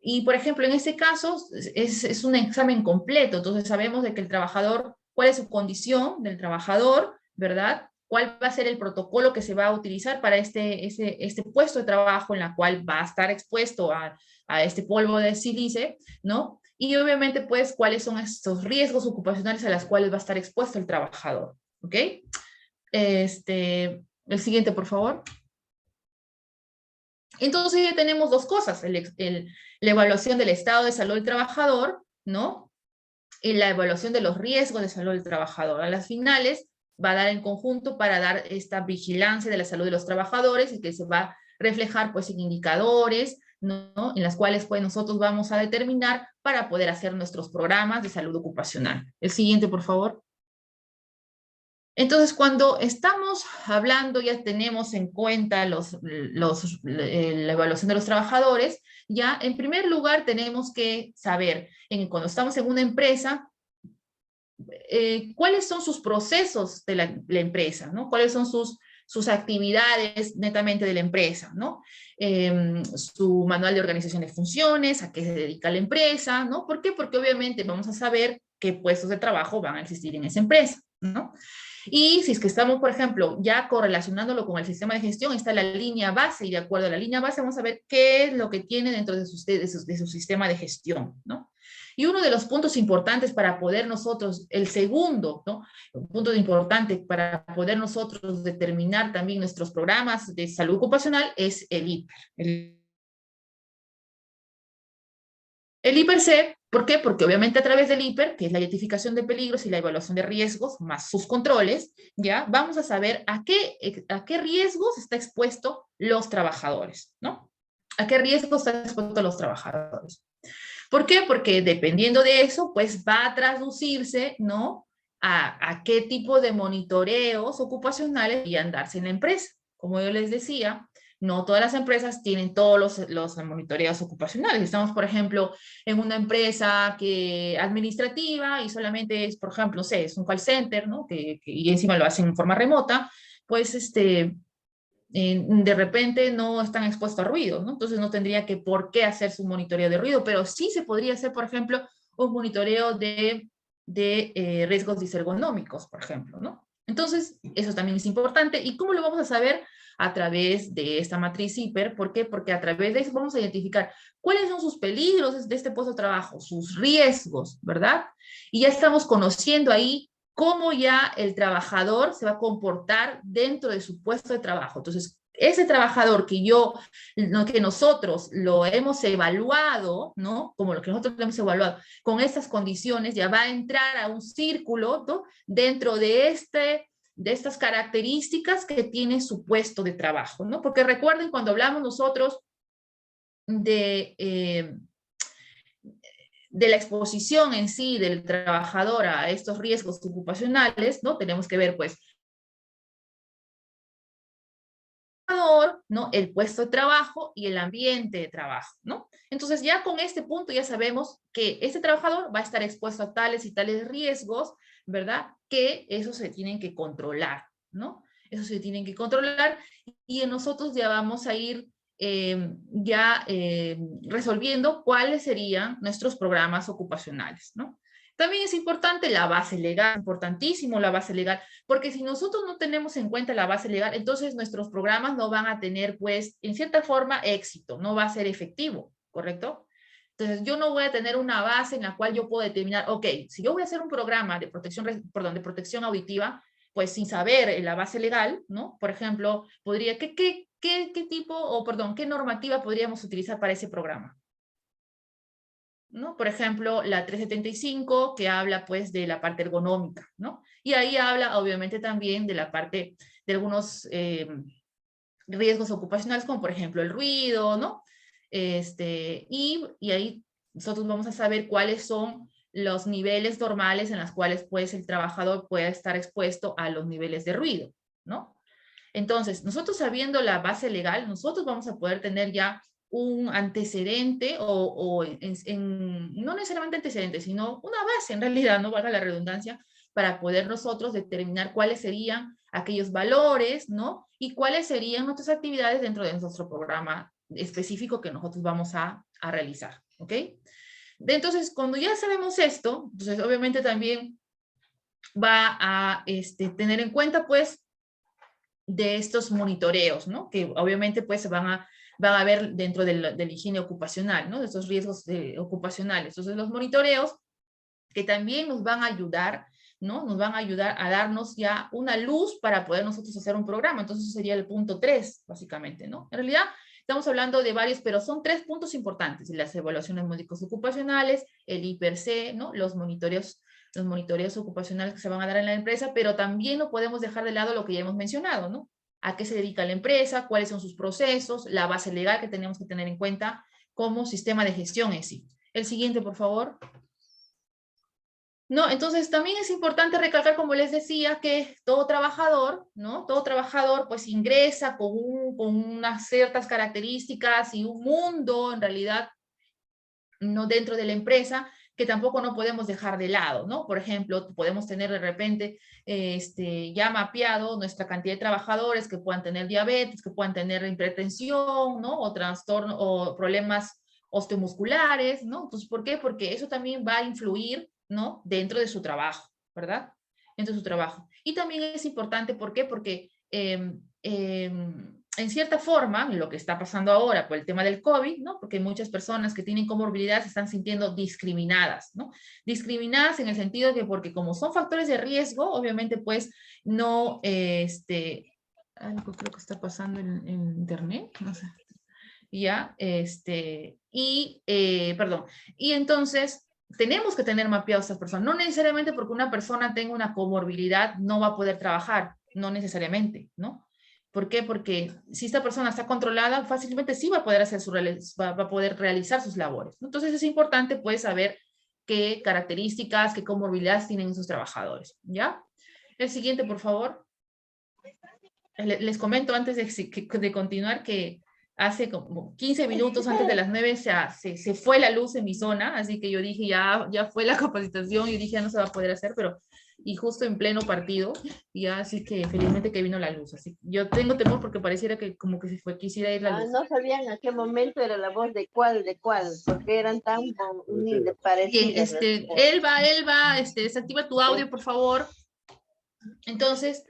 [SPEAKER 2] y por ejemplo, en este caso es un examen completo, entonces sabemos de que el trabajador, cuál es su condición del trabajador, ¿verdad? ¿Cuál va a ser el protocolo que se va a utilizar para este puesto de trabajo en la cual va a estar expuesto a este polvo de sílice, ¿no? Y obviamente, pues, cuáles son estos riesgos ocupacionales a los cuales va a estar expuesto el trabajador, ¿ok? El siguiente, por favor. Entonces ya tenemos dos cosas, la evaluación del estado de salud del trabajador, ¿no? Y la evaluación de los riesgos de salud del trabajador. A las finales va a dar en conjunto para dar esta vigilancia de la salud de los trabajadores y que se va a reflejar pues en indicadores, ¿no? En las cuales pues nosotros vamos a determinar para poder hacer nuestros programas de salud ocupacional. El siguiente, por favor. Entonces, cuando estamos hablando, ya tenemos en cuenta la evaluación de los trabajadores, ya en primer lugar tenemos que saber, cuando estamos en una empresa, cuáles son sus procesos de la empresa, ¿no? Cuáles son sus actividades netamente de la empresa, ¿no? Su manual de organización de funciones, a qué se dedica la empresa, ¿no? ¿Por qué? Porque obviamente vamos a saber qué puestos de trabajo van a existir en esa empresa, ¿no? Y si es que estamos, por ejemplo, ya correlacionándolo con el sistema de gestión, está la línea base, y de acuerdo a la línea base vamos a ver qué es lo que tiene dentro de su sistema de gestión, ¿no? Y uno de los puntos importantes para poder nosotros, el segundo, ¿no? Un punto importante para poder nosotros determinar también nuestros programas de salud ocupacional es el IPER. El IPER-C, ¿por qué? Porque obviamente a través del IPER, que es la identificación de peligros y la evaluación de riesgos, más sus controles, ya vamos a saber a qué riesgos está expuesto los trabajadores, ¿no? ¿A qué riesgos están expuestos los trabajadores? ¿Por qué? Porque dependiendo de eso, pues va a traducirse, ¿no? a qué tipo de monitoreos ocupacionales deberían darse en la empresa. Como yo les decía, no todas las empresas tienen todos los monitoreos ocupacionales. Estamos, por ejemplo, en una empresa administrativa y solamente es, por ejemplo, no sé, es un call center, ¿no? Y encima lo hacen en forma remota, pues de repente no están expuestos a ruido, ¿no? Entonces no tendría por qué hacer su monitoreo de ruido, pero sí se podría hacer, por ejemplo, un monitoreo de riesgos disergonómicos, por ejemplo, ¿no? Entonces, eso también es importante. ¿Y cómo lo vamos a saber? A través de esta matriz HIPER. ¿Por qué? Porque a través de eso vamos a identificar cuáles son sus peligros de este puesto de trabajo, sus riesgos, ¿verdad? Y ya estamos conociendo ahí cómo ya el trabajador se va a comportar dentro de su puesto de trabajo. Entonces, ese trabajador que nosotros lo hemos evaluado, ¿no? Como lo que nosotros lo hemos evaluado, con estas condiciones, ya va a entrar a un círculo, ¿no? Dentro de estas características que tiene su puesto de trabajo, ¿no? Porque recuerden cuando hablamos nosotros de la exposición en sí del trabajador a estos riesgos ocupacionales, ¿no? Tenemos que ver, pues, ¿no? El puesto de trabajo y el ambiente de trabajo, ¿no? Entonces ya con este punto ya sabemos que este trabajador va a estar expuesto a tales y tales riesgos, ¿verdad? Que eso se tienen que controlar, ¿no? Eso se tienen que controlar y nosotros ya vamos a ir resolviendo cuáles serían nuestros programas ocupacionales, ¿no? También es importante la base legal, importantísimo la base legal, porque si nosotros no tenemos en cuenta la base legal, entonces nuestros programas no van a tener, pues, en cierta forma, éxito, no va a ser efectivo, ¿correcto? Entonces, yo no voy a tener una base en la cual yo puedo determinar, ok, si yo voy a hacer un programa de protección auditiva, pues sin saber la base legal, ¿no? Por ejemplo, podría, ¿qué tipo, o perdón, qué normativa podríamos utilizar para ese programa? ¿No? Por ejemplo, la 375 que habla pues de la parte ergonómica, ¿no? Y ahí habla obviamente también de la parte de algunos riesgos ocupacionales, como por ejemplo el ruido, ¿no? Y ahí nosotros vamos a saber cuáles son los niveles normales en los cuales pues el trabajador puede estar expuesto a los niveles de ruido, ¿no? Entonces, nosotros sabiendo la base legal, nosotros vamos a poder tener ya un antecedente no necesariamente antecedente, sino una base en realidad, no valga la redundancia, para poder nosotros determinar cuáles serían aquellos valores, ¿no? Y cuáles serían nuestras actividades dentro de nuestro programa específico que nosotros vamos a realizar, ¿ok? Entonces, cuando ya sabemos esto, entonces obviamente también va a tener en cuenta, pues, de estos monitoreos, ¿no? Que obviamente pues van a ver dentro de la higiene ocupacional, ¿no? De estos riesgos ocupacionales. Entonces los monitoreos que también nos van a ayudar, ¿no? Nos van a ayudar a darnos ya una luz para poder nosotros hacer un programa. Entonces eso sería el punto 3, básicamente, ¿no? En realidad estamos hablando de varios, pero son 3 puntos importantes: las evaluaciones médicos ocupacionales, el IPRC, ¿no? Los monitoreos ocupacionales que se van a dar en la empresa, pero también no podemos dejar de lado lo que ya hemos mencionado, ¿no? A qué se dedica la empresa, cuáles son sus procesos, la base legal que tenemos que tener en cuenta como sistema de gestión en sí. El siguiente, por favor. No, entonces también es importante recalcar, como les decía, que todo trabajador, ¿no? Todo trabajador pues ingresa con unas ciertas características y un mundo, en realidad, no dentro de la empresa, que tampoco no podemos dejar de lado, ¿no? Por ejemplo, podemos tener de repente ya mapeado nuestra cantidad de trabajadores que puedan tener diabetes, que puedan tener hipertensión, ¿no? O trastorno, o problemas osteomusculares, ¿no? Entonces, ¿por qué? Porque eso también va a influir, ¿no? Dentro de su trabajo, ¿verdad? Dentro de su trabajo. Y también es importante, ¿por qué? Porque en cierta forma, lo que está pasando ahora por el tema del COVID, ¿no? Porque muchas personas que tienen comorbilidad se están sintiendo discriminadas, ¿no? Discriminadas en el sentido de que porque como son factores de riesgo, obviamente pues no, algo creo que está pasando en internet, no sé. Ya, perdón, y entonces tenemos que tener mapeados a estas personas, no necesariamente porque una persona tenga una comorbilidad no va a poder trabajar, no necesariamente, ¿no? ¿Por qué? Porque si esta persona está controlada, fácilmente sí va a poder hacer va a poder realizar sus labores. Entonces es importante pues saber qué características, qué comorbilidades tienen esos trabajadores, ¿ya? El siguiente, por favor. Les comento antes de continuar que hace como 15 minutos antes de las 9 se fue la luz en mi zona, así que yo dije, ya fue la capacitación, y dije, ya no se va a poder hacer, pero, y justo en pleno partido, ya, así que felizmente que vino la luz, así yo tengo temor porque pareciera que como que se fue, quisiera ir la luz.
[SPEAKER 3] No sabían a qué momento era la voz de cuál, porque eran tan parecidas.
[SPEAKER 2] Bien, Elba, desactiva tu audio, por favor. Entonces,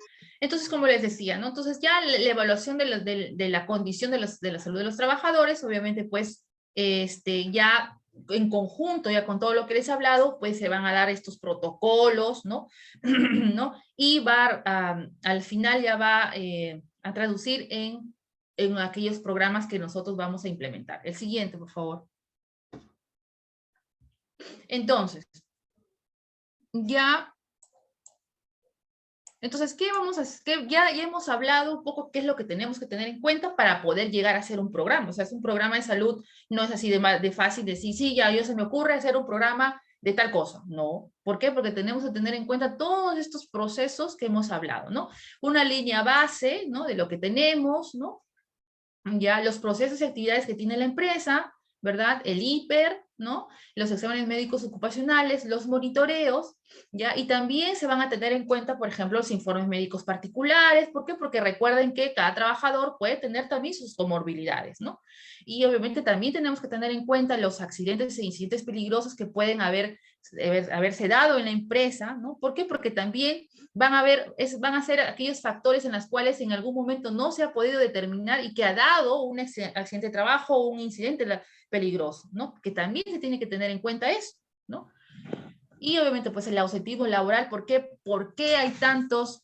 [SPEAKER 2] como les decía, ¿no? Entonces ya la evaluación de la condición de la salud de los trabajadores, obviamente, pues, ya en conjunto, ya con todo lo que les he hablado, pues se van a dar estos protocolos, ¿no? ¿no? Y al final ya va a traducir en aquellos programas que nosotros vamos a implementar. El siguiente, por favor. Entonces, ¿qué vamos a hacer? Ya hemos hablado un poco qué es lo que tenemos que tener en cuenta para poder llegar a hacer un programa. O sea, es un programa de salud, no es así de fácil decir, sí, ya yo se me ocurre hacer un programa de tal cosa. No. ¿Por qué? Porque tenemos que tener en cuenta todos estos procesos que hemos hablado, ¿no? Una línea base, ¿no? De lo que tenemos, ¿no? Ya los procesos y actividades que tiene la empresa, ¿verdad? El hiper, ¿no? Los exámenes médicos ocupacionales, los monitoreos, ¿ya? Y también se van a tener en cuenta, por ejemplo, los informes médicos particulares. ¿Por qué? Porque recuerden que cada trabajador puede tener también sus comorbilidades, ¿no? Y obviamente también tenemos que tener en cuenta los accidentes e incidentes peligrosos que pueden haberse dado en la empresa, ¿no? ¿Por qué? Porque también van a ser aquellos factores en los cuales en algún momento no se ha podido determinar y que ha dado un accidente de trabajo o un incidente peligroso, ¿no? Que también se tiene que tener en cuenta eso, ¿no? Y obviamente pues el ausentismo laboral, ¿por qué hay tantos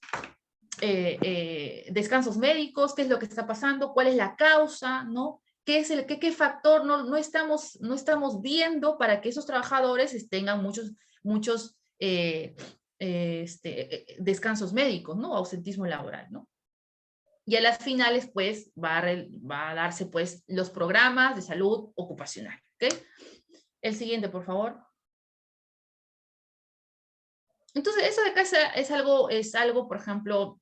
[SPEAKER 2] descansos médicos? ¿Qué es lo que está pasando? ¿Cuál es la causa? ¿No? ¿Qué factor no estamos viendo para que esos trabajadores tengan muchos descansos médicos, ¿no? Ausentismo laboral, ¿no? Y a las finales, pues, va a darse, pues, los programas de salud ocupacional, ¿ok? El siguiente, por favor. Entonces, eso de acá es algo, por ejemplo,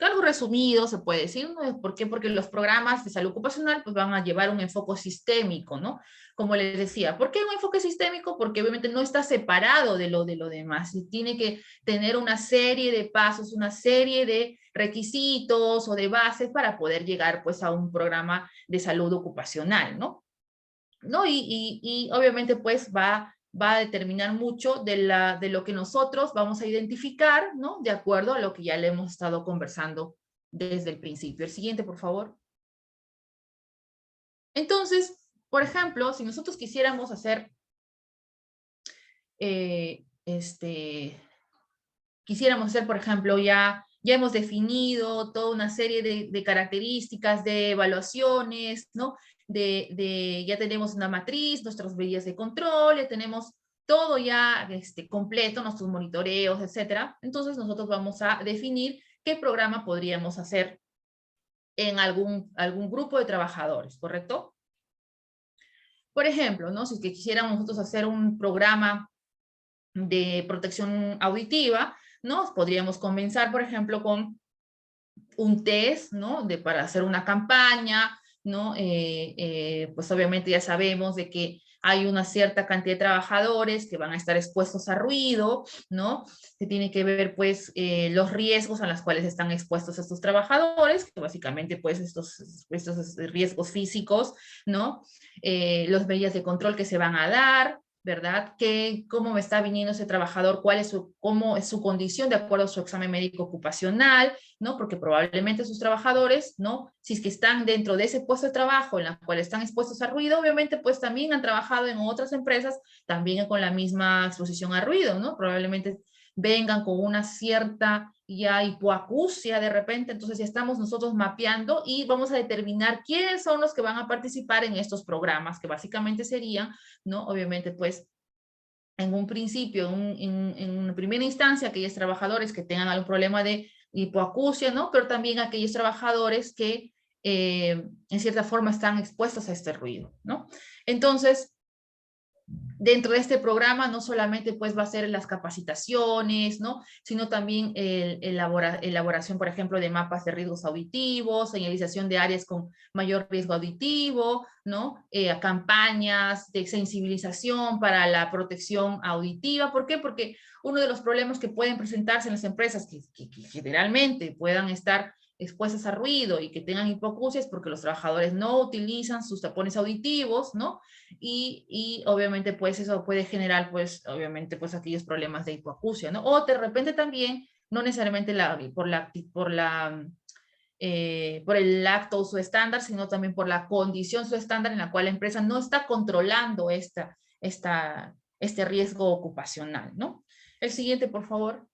[SPEAKER 2] algo resumido, se puede decir, ¿no? ¿Por qué? Porque los programas de salud ocupacional pues van a llevar un enfoque sistémico, ¿no? Como les decía, ¿por qué un enfoque sistémico? Porque obviamente no está separado de lo demás, y tiene que tener una serie de pasos, una serie de requisitos o de bases para poder llegar pues a un programa de salud ocupacional, ¿no? Y obviamente pues va a determinar mucho de lo que nosotros vamos a identificar, ¿no? De acuerdo a lo que ya le hemos estado conversando desde el principio. El siguiente, por favor. Entonces, por ejemplo, si nosotros quisiéramos hacer, por ejemplo, ya hemos definido toda una serie de características, de evaluaciones, ¿no? Ya tenemos una matriz, nuestras medidas de control, ya tenemos todo ya completo, nuestros monitoreos, etcétera. Entonces nosotros vamos a definir qué programa podríamos hacer en algún grupo de trabajadores, ¿correcto? Por ejemplo, ¿no? Si quisiéramos nosotros hacer un programa de protección auditiva, ¿no? Podríamos comenzar, por ejemplo, con un test, ¿no? Para hacer una campaña, ¿no? Pues obviamente ya sabemos de que hay una cierta cantidad de trabajadores que van a estar expuestos a ruido, ¿no? Se tiene que ver, pues, los riesgos a los cuales están expuestos estos trabajadores, que básicamente, pues, estos riesgos físicos, ¿no? Los medidas de control que se van a dar, ¿verdad? ¿Cómo me está viniendo ese trabajador? ¿Cómo es su condición de acuerdo a su examen médico ocupacional? ¿No? Porque probablemente sus trabajadores, ¿no? Si es que están dentro de ese puesto de trabajo en la cual están expuestos a ruido, obviamente pues también han trabajado en otras empresas también con la misma exposición a ruido, ¿no? Probablemente vengan con una cierta ya hipoacusia de repente, entonces ya estamos nosotros mapeando y vamos a determinar quiénes son los que van a participar en estos programas, que básicamente serían, ¿no? Obviamente pues en un principio, en una primera instancia, aquellos trabajadores que tengan algún problema de hipoacusia, ¿no? Pero también aquellos trabajadores que en cierta forma están expuestos a este ruido, ¿no? Entonces, dentro de este programa no solamente pues va a ser las capacitaciones, ¿no? Sino también elaboración, por ejemplo, de mapas de riesgos auditivos, señalización de áreas con mayor riesgo auditivo, ¿no? Campañas de sensibilización para la protección auditiva. ¿Por qué? Porque uno de los problemas que pueden presentarse en las empresas que generalmente puedan estar expuestas a ruido y que tengan hipoacusia es porque los trabajadores no utilizan sus tapones auditivos, ¿no? Y obviamente pues eso puede generar pues obviamente pues aquellos problemas de hipoacusia, ¿no? O de repente también, no necesariamente por el acto uso estándar, sino también por la condición uso estándar en la cual la empresa no está controlando este riesgo ocupacional, ¿no? El siguiente, por favor.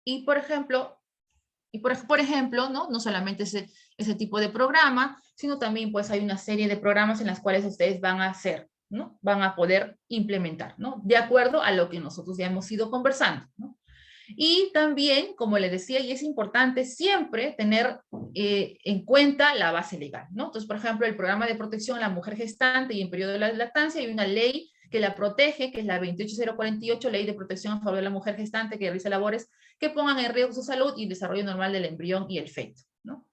[SPEAKER 2] Y por ejemplo, ¿no? No solamente ese tipo de programa, sino también pues hay una serie de programas en las cuales ustedes van a hacer, ¿no? Van a poder implementar, ¿no? De acuerdo a lo que nosotros ya hemos ido conversando, ¿no? Y también, como le decía, y es importante siempre tener en cuenta la base legal, ¿no? Entonces, por ejemplo, el programa de protección a la mujer gestante y en periodo de la lactancia, hay una ley que la protege, que es la 28048, Ley de Protección a favor de la Mujer Gestante que realiza labores que pongan en riesgo su salud y el desarrollo normal del embrión y el feto, ¿no?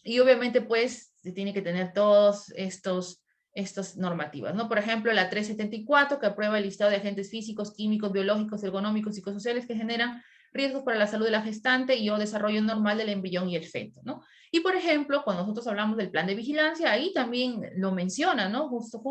[SPEAKER 2] Y obviamente, pues, se tiene que tener todos estas normativas, ¿no? Por ejemplo, la 374, que aprueba el listado de agentes físicos, químicos, biológicos, ergonómicos, psicosociales que generan riesgos para la salud de la gestante y o desarrollo normal del embrión y el feto, ¿no? Y, por ejemplo, cuando nosotros hablamos del plan de vigilancia, ahí también lo menciona, ¿no? Justo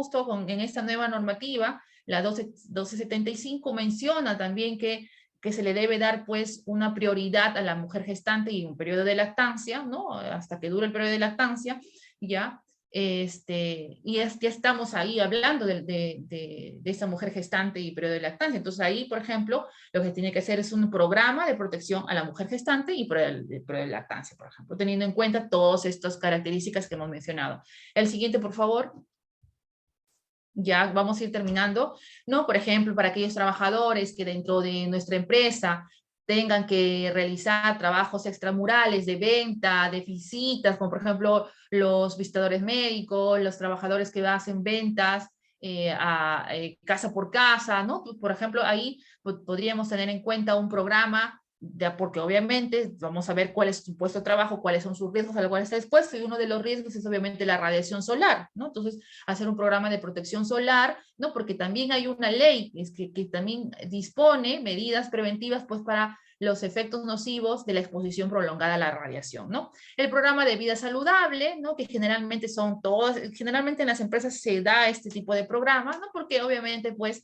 [SPEAKER 2] en esta nueva normativa, la 1275 menciona también que se le debe dar pues una prioridad a la mujer gestante y un periodo de lactancia, ¿no? Hasta que dure el periodo de lactancia, ¿ya? Ya estamos ahí hablando de esa mujer gestante y periodo de lactancia. Entonces ahí, por ejemplo, lo que tiene que hacer es un programa de protección a la mujer gestante y periodo de lactancia, por ejemplo, teniendo en cuenta todas estas características que hemos mencionado. El siguiente, por favor. Ya vamos a ir terminando, ¿no? Por ejemplo, para aquellos trabajadores que dentro de nuestra empresa tengan que realizar trabajos extramurales de venta, de visitas, como por ejemplo los visitadores médicos, los trabajadores que hacen ventas casa por casa, ¿no? Por ejemplo, ahí podríamos tener en cuenta un programa porque obviamente vamos a ver cuál es su puesto de trabajo, cuáles son sus riesgos a los cuales está expuesto, y uno de los riesgos es obviamente la radiación solar, ¿no? Entonces, hacer un programa de protección solar, ¿no? Porque también hay una ley que también dispone medidas preventivas, pues, para los efectos nocivos de la exposición prolongada a la radiación, ¿no? El programa de vida saludable, ¿no? Que generalmente generalmente en las empresas se da este tipo de programas, ¿no? Porque obviamente, pues,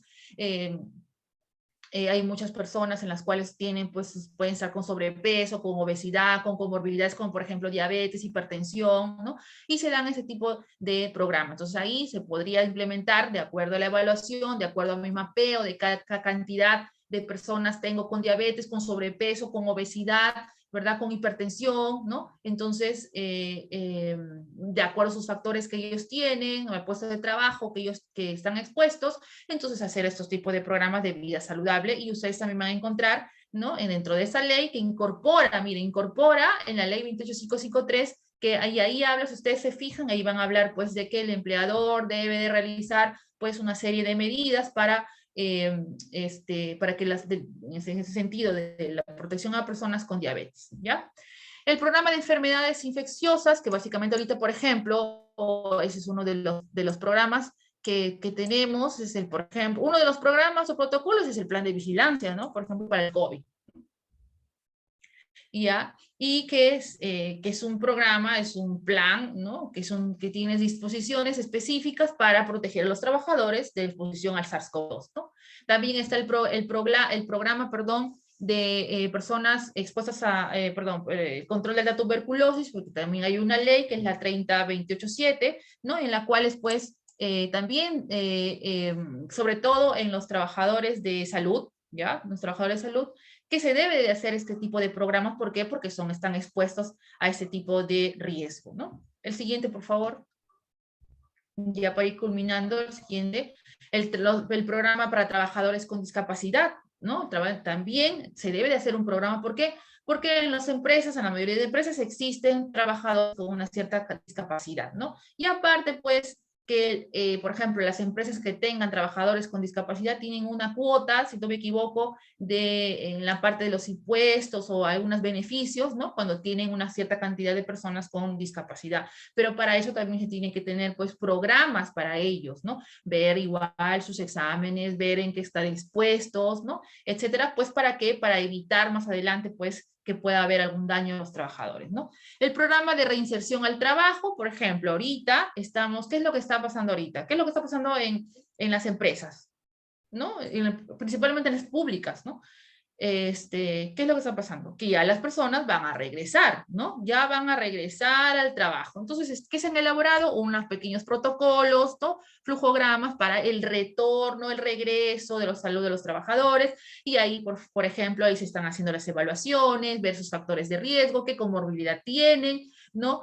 [SPEAKER 2] hay muchas personas en las cuales pues, pueden estar con sobrepeso, con obesidad, con comorbilidades como por ejemplo diabetes, hipertensión, ¿no? Y se dan ese tipo de programas. Entonces ahí se podría implementar de acuerdo a la evaluación, de acuerdo a mi mapeo de cada cantidad de personas tengo con diabetes, con sobrepeso, con obesidad, ¿verdad? Con hipertensión, ¿no? Entonces, de acuerdo a sus factores que ellos tienen, o el puesto de trabajo que están expuestos, entonces hacer estos tipos de programas de vida saludable, y ustedes también van a encontrar, ¿no? Dentro de esa ley que incorpora en la ley 28553, que ahí habla, si ustedes se fijan, ahí van a hablar pues de que el empleador debe de realizar pues una serie de medidas para que en ese sentido de la protección a personas con diabetes, ¿ya? El programa de enfermedades infecciosas, que básicamente ahorita, por ejemplo, ese es uno de los programas que tenemos, por ejemplo, uno de los programas o protocolos es el plan de vigilancia, ¿no? Por ejemplo, para el COVID. ¿Ya? Y que es un programa, es un plan, ¿no? Que tiene disposiciones específicas para proteger a los trabajadores de exposición al SARS-CoV-2, ¿no? También está el programa, de personas expuestas a, control de la tuberculosis, porque también hay una ley que es la 30287, ¿no? En la cual pues también, sobre todo en los trabajadores de salud, ¿ya? Los trabajadores de salud, que se debe de hacer este tipo de programas. ¿Por qué? Porque están expuestos a este tipo de riesgo, ¿no? El siguiente, por favor. Ya para ir culminando, el siguiente, el programa para trabajadores con discapacidad, ¿no? También se debe de hacer un programa. ¿Por qué? Porque en las empresas, en la mayoría de empresas, existen trabajadores con una cierta discapacidad, ¿no? Y aparte, pues, que, por ejemplo, las empresas que tengan trabajadores con discapacidad tienen una cuota, si no me equivoco, en la parte de los impuestos o algunos beneficios, ¿no? Cuando tienen una cierta cantidad de personas con discapacidad. Pero para eso también se tienen que tener, pues, programas para ellos, ¿no? Ver igual sus exámenes, ver en qué están expuestos, ¿no? Etcétera, pues, ¿para qué? Para evitar más adelante, pues, que pueda haber algún daño a los trabajadores, ¿no? El programa de reinserción al trabajo, por ejemplo, ahorita estamos, ¿qué es lo que está pasando ahorita? ¿Qué es lo que está pasando en las empresas? ¿No? Principalmente en las públicas, ¿no? ¿Qué es lo que está pasando? Que ya las personas van a regresar, ¿no? Ya van a regresar al trabajo. Entonces, ¿qué se han elaborado? Unos pequeños protocolos, ¿no? Flujogramas para el retorno, el regreso de la salud de los trabajadores. Y ahí, por ejemplo, ahí se están haciendo las evaluaciones, ver sus factores de riesgo, qué comorbilidad tienen, ¿no?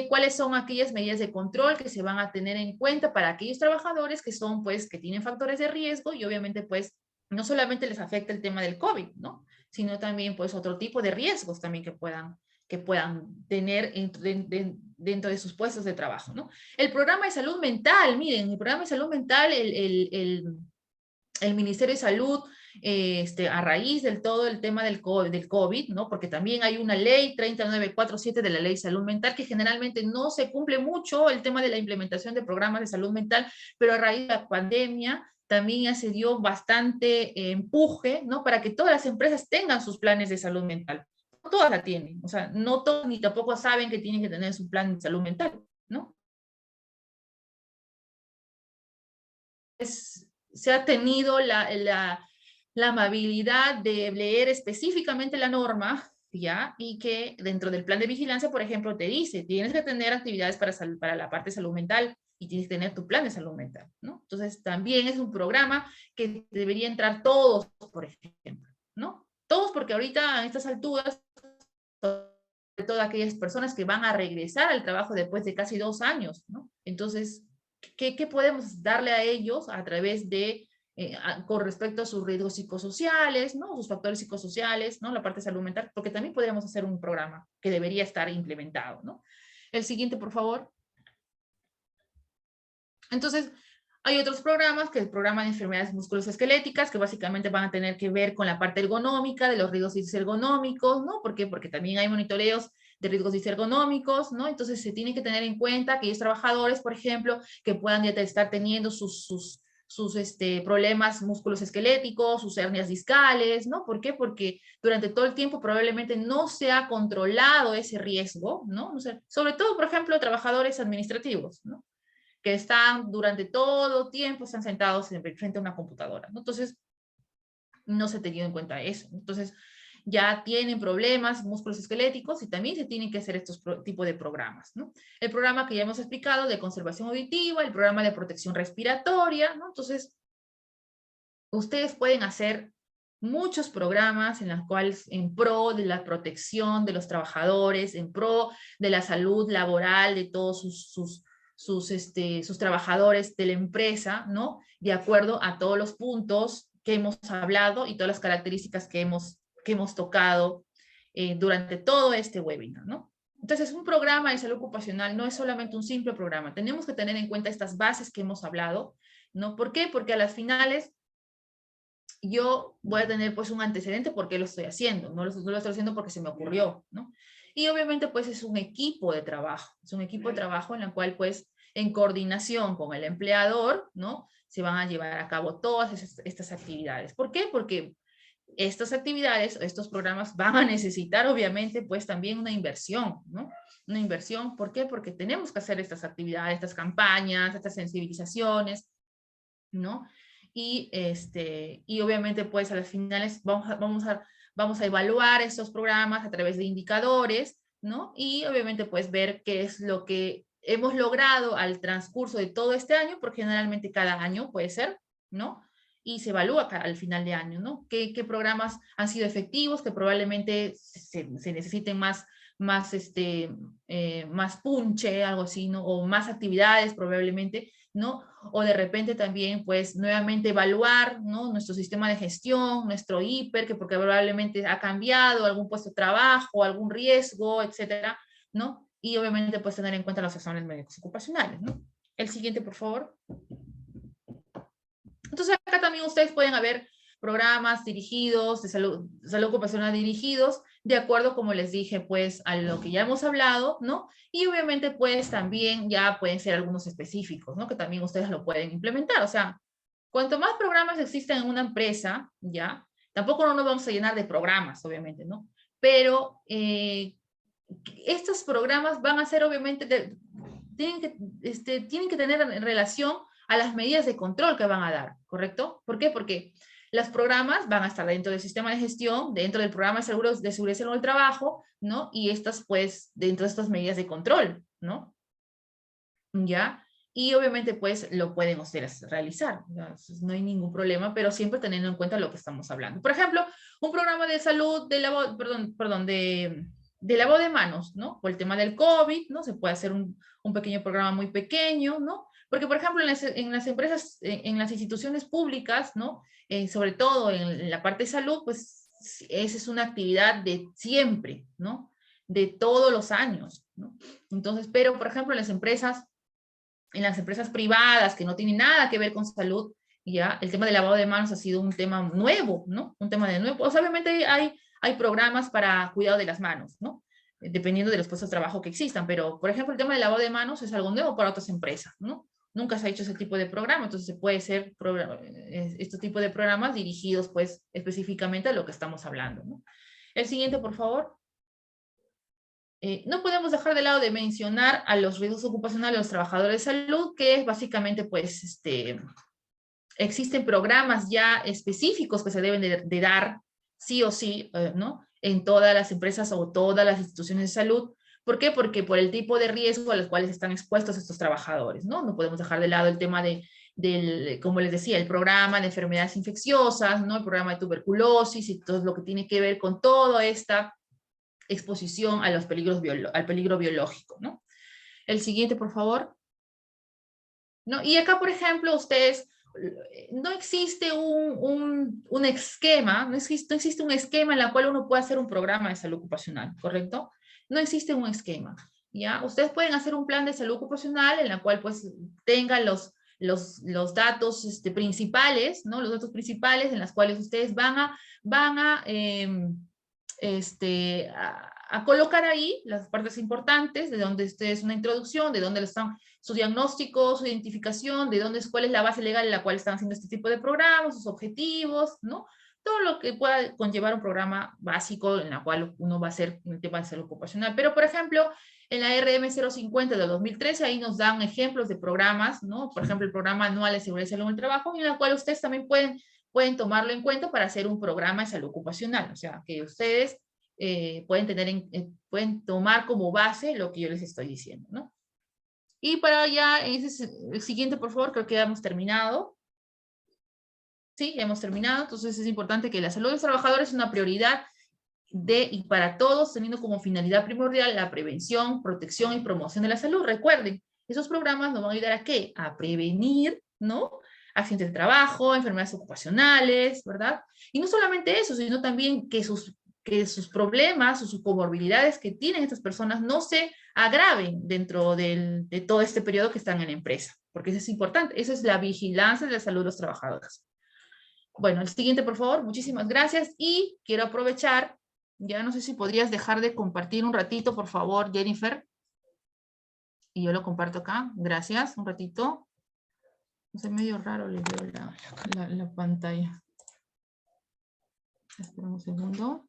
[SPEAKER 2] Cuáles son aquellas medidas de control que se van a tener en cuenta para aquellos trabajadores que son, pues, que tienen factores de riesgo y obviamente, pues, no solamente les afecta el tema del COVID, ¿no? Sino también, pues, otro tipo de riesgos también que puedan tener dentro de sus puestos de trabajo, ¿no? El programa de salud mental, miren, el programa de salud mental, el Ministerio de Salud, a raíz del todo el tema del COVID, ¿no? Porque también hay una ley 3947 de la Ley de Salud Mental que generalmente no se cumple mucho el tema de la implementación de programas de salud mental, pero a raíz de la pandemia también ya se dio bastante empuje, ¿no? Para que todas las empresas tengan sus planes de salud mental. No todas la tienen, o sea, no todas ni tampoco saben que tienen que tener su plan de salud mental, ¿no? Se ha tenido la amabilidad de leer específicamente la norma, ¿ya? Y que dentro del plan de vigilancia, por ejemplo, te dice, tienes que tener actividades para la parte de salud mental y tienes que tener tu plan de salud mental, ¿no? Entonces, también es un programa que debería entrar todos, por ejemplo, ¿no? Todos, porque ahorita, a estas alturas, todas aquellas personas que van a regresar al trabajo después de casi 2 años, ¿no? Entonces, ¿qué podemos darle a ellos a través de, con respecto a sus riesgos psicosociales, ¿no? Sus factores psicosociales, ¿no? La parte de salud mental, porque también podríamos hacer un programa que debería estar implementado, ¿no? El siguiente, por favor. Entonces, hay otros programas, que el programa de enfermedades musculoesqueléticas, que básicamente van a tener que ver con la parte ergonómica, de los riesgos ergonómicos, ¿no? ¿Por qué? Porque también hay monitoreos de riesgos ergonómicos, ¿no? Entonces se tiene que tener en cuenta aquellos trabajadores, por ejemplo, que puedan ya estar teniendo sus problemas musculoesqueléticos, sus hernias discales, ¿no? ¿Por qué? Porque durante todo el tiempo probablemente no se ha controlado ese riesgo, ¿no? O sea, sobre todo, por ejemplo, trabajadores administrativos, ¿no? Que están durante todo tiempo, están sentados frente a una computadora, ¿no? Entonces, no se ha tenido en cuenta eso. Entonces, ya tienen problemas musculoesqueléticos y también se tienen que hacer estos tipos de programas, ¿no? El programa que ya hemos explicado de conservación auditiva, el programa de protección respiratoria, ¿no? Entonces, ustedes pueden hacer muchos programas en los cuales en pro de la protección de los trabajadores, en pro de la salud laboral de todos sus trabajadores de la empresa, ¿no? De acuerdo a todos los puntos que hemos hablado y todas las características que hemos tocado durante todo este webinar, ¿no? Entonces, un programa de salud ocupacional no es solamente un simple programa. Tenemos que tener en cuenta estas bases que hemos hablado, ¿no? ¿Por qué? Porque a las finales yo voy a tener pues un antecedente porque lo estoy haciendo, no lo estoy haciendo porque se me ocurrió, ¿no? Y obviamente pues es un equipo de trabajo, es un equipo de trabajo en el cual pues en coordinación con el empleador, ¿no? Se van a llevar a cabo todas estas actividades. ¿Por qué? Porque estas actividades, estos programas van a necesitar obviamente pues también una inversión, ¿no? Una inversión, ¿por qué? Porque tenemos que hacer estas actividades, estas campañas, estas sensibilizaciones, ¿no? Y obviamente pues a las finales vamos a evaluar estos programas a través de indicadores, ¿no? Y obviamente pues ver qué es lo que hemos logrado al transcurso de todo este año, porque generalmente cada año puede ser, ¿no? Y se evalúa al final de año, ¿no? ¿Qué programas han sido efectivos, que probablemente se necesiten más más punche, algo así, ¿no? O más actividades probablemente, ¿no? O de repente también, pues, nuevamente evaluar, ¿no? Nuestro sistema de gestión, nuestro hiper, que porque probablemente ha cambiado, algún puesto de trabajo, algún riesgo, etcétera, ¿no? Y obviamente, pues, tener en cuenta los exámenes médicos ocupacionales, ¿no? El siguiente, por favor. Entonces, acá también ustedes pueden haber programas dirigidos, de salud ocupacional dirigidos, de acuerdo, como les dije, pues, a lo que ya hemos hablado, ¿no? Y obviamente, pues, también ya pueden ser algunos específicos, ¿no? Que también ustedes lo pueden implementar. O sea, cuanto más programas existen en una empresa, ¿ya? Tampoco no nos vamos a llenar de programas, obviamente, ¿no? Pero estos programas van a ser, obviamente, tienen que tener en relación a las medidas de control que van a dar, ¿correcto? ¿Por qué? Porque los programas van a estar dentro del sistema de gestión, dentro del programa de seguridad y salud del trabajo, ¿no? Y estas, pues, dentro de estas medidas de control, ¿no? ¿Ya? Y obviamente, pues, lo pueden ustedes realizar. No hay ningún problema, pero siempre teniendo en cuenta lo que estamos hablando. Por ejemplo, un programa de salud, de lavado de manos, ¿no? Por el tema del COVID, ¿no? Se puede hacer un pequeño programa muy pequeño, ¿no? Porque, por ejemplo, en las empresas, en las instituciones públicas, ¿no? Sobre todo en la parte de salud, pues, esa es una actividad de siempre, ¿no? De todos los años, ¿no? Entonces, pero, por ejemplo, en las empresas privadas que no tienen nada que ver con salud, ya, el tema del lavado de manos ha sido un tema nuevo, ¿no? Un tema de nuevo. O sea, obviamente hay programas para cuidado de las manos, ¿no? Dependiendo de los puestos de trabajo que existan, pero, por ejemplo, el tema del lavado de manos es algo nuevo para otras empresas, ¿no? Nunca se ha hecho ese tipo de programa, entonces se puede hacer este tipo de programas dirigidos, pues, específicamente a lo que estamos hablando, ¿no? El siguiente, por favor. No podemos dejar de lado de mencionar a los riesgos ocupacionales de los trabajadores de salud, que es básicamente, pues, existen programas ya específicos que se deben de dar sí o sí, ¿no? En todas las empresas o todas las instituciones de salud. ¿Por qué? Porque por el tipo de riesgo a los cuales están expuestos estos trabajadores, ¿no? No podemos dejar de lado el tema como les decía, el programa de enfermedades infecciosas, ¿no? El programa de tuberculosis y todo lo que tiene que ver con toda esta exposición a los al peligro biológico, ¿no? El siguiente, por favor. ¿No? Y acá, por ejemplo, ustedes, no existe un esquema, no existe un esquema en el cual uno pueda hacer un programa de salud ocupacional, ¿correcto? No existe un esquema, ¿ya? Ustedes pueden hacer un plan de salud ocupacional en la cual, pues, tengan los datos principales, ¿no? Los datos principales en los cuales ustedes van a colocar ahí las partes importantes, de dónde es una introducción, de dónde están su diagnóstico, su identificación, cuál es la base legal en la cual están haciendo este tipo de programas, sus objetivos, ¿no? Todo lo que pueda conllevar un programa básico en la cual uno va a hacer el tema de salud ocupacional. Pero, por ejemplo, en la RM 050 de 2013, ahí nos dan ejemplos de programas, ¿no? Por ejemplo, el programa anual de seguridad y salud en el trabajo, en la cual ustedes también pueden tomarlo en cuenta para hacer un programa de salud ocupacional. O sea, que ustedes pueden tomar como base lo que yo les estoy diciendo, ¿no? Y para ya, el siguiente, por favor, creo que ya hemos terminado. Sí, ya hemos terminado. Entonces es importante que la salud de los trabajadores es una prioridad y para todos, teniendo como finalidad primordial la prevención, protección y promoción de la salud. Recuerden, esos programas nos van a ayudar ¿a qué? A prevenir, ¿no? Accidentes de trabajo, enfermedades ocupacionales, ¿verdad? Y no solamente eso, sino también que sus problemas o sus comorbilidades que tienen estas personas no se agraven dentro de todo este periodo que están en la empresa, porque eso es importante. Esa es la vigilancia de la salud de los trabajadores. Bueno, el siguiente, por favor. Muchísimas gracias. Y quiero aprovechar, ya no sé si podrías dejar de compartir un ratito, por favor, Jennifer. Y yo lo comparto acá. Gracias, un ratito. Es medio raro, le veo la pantalla. Espera un segundo.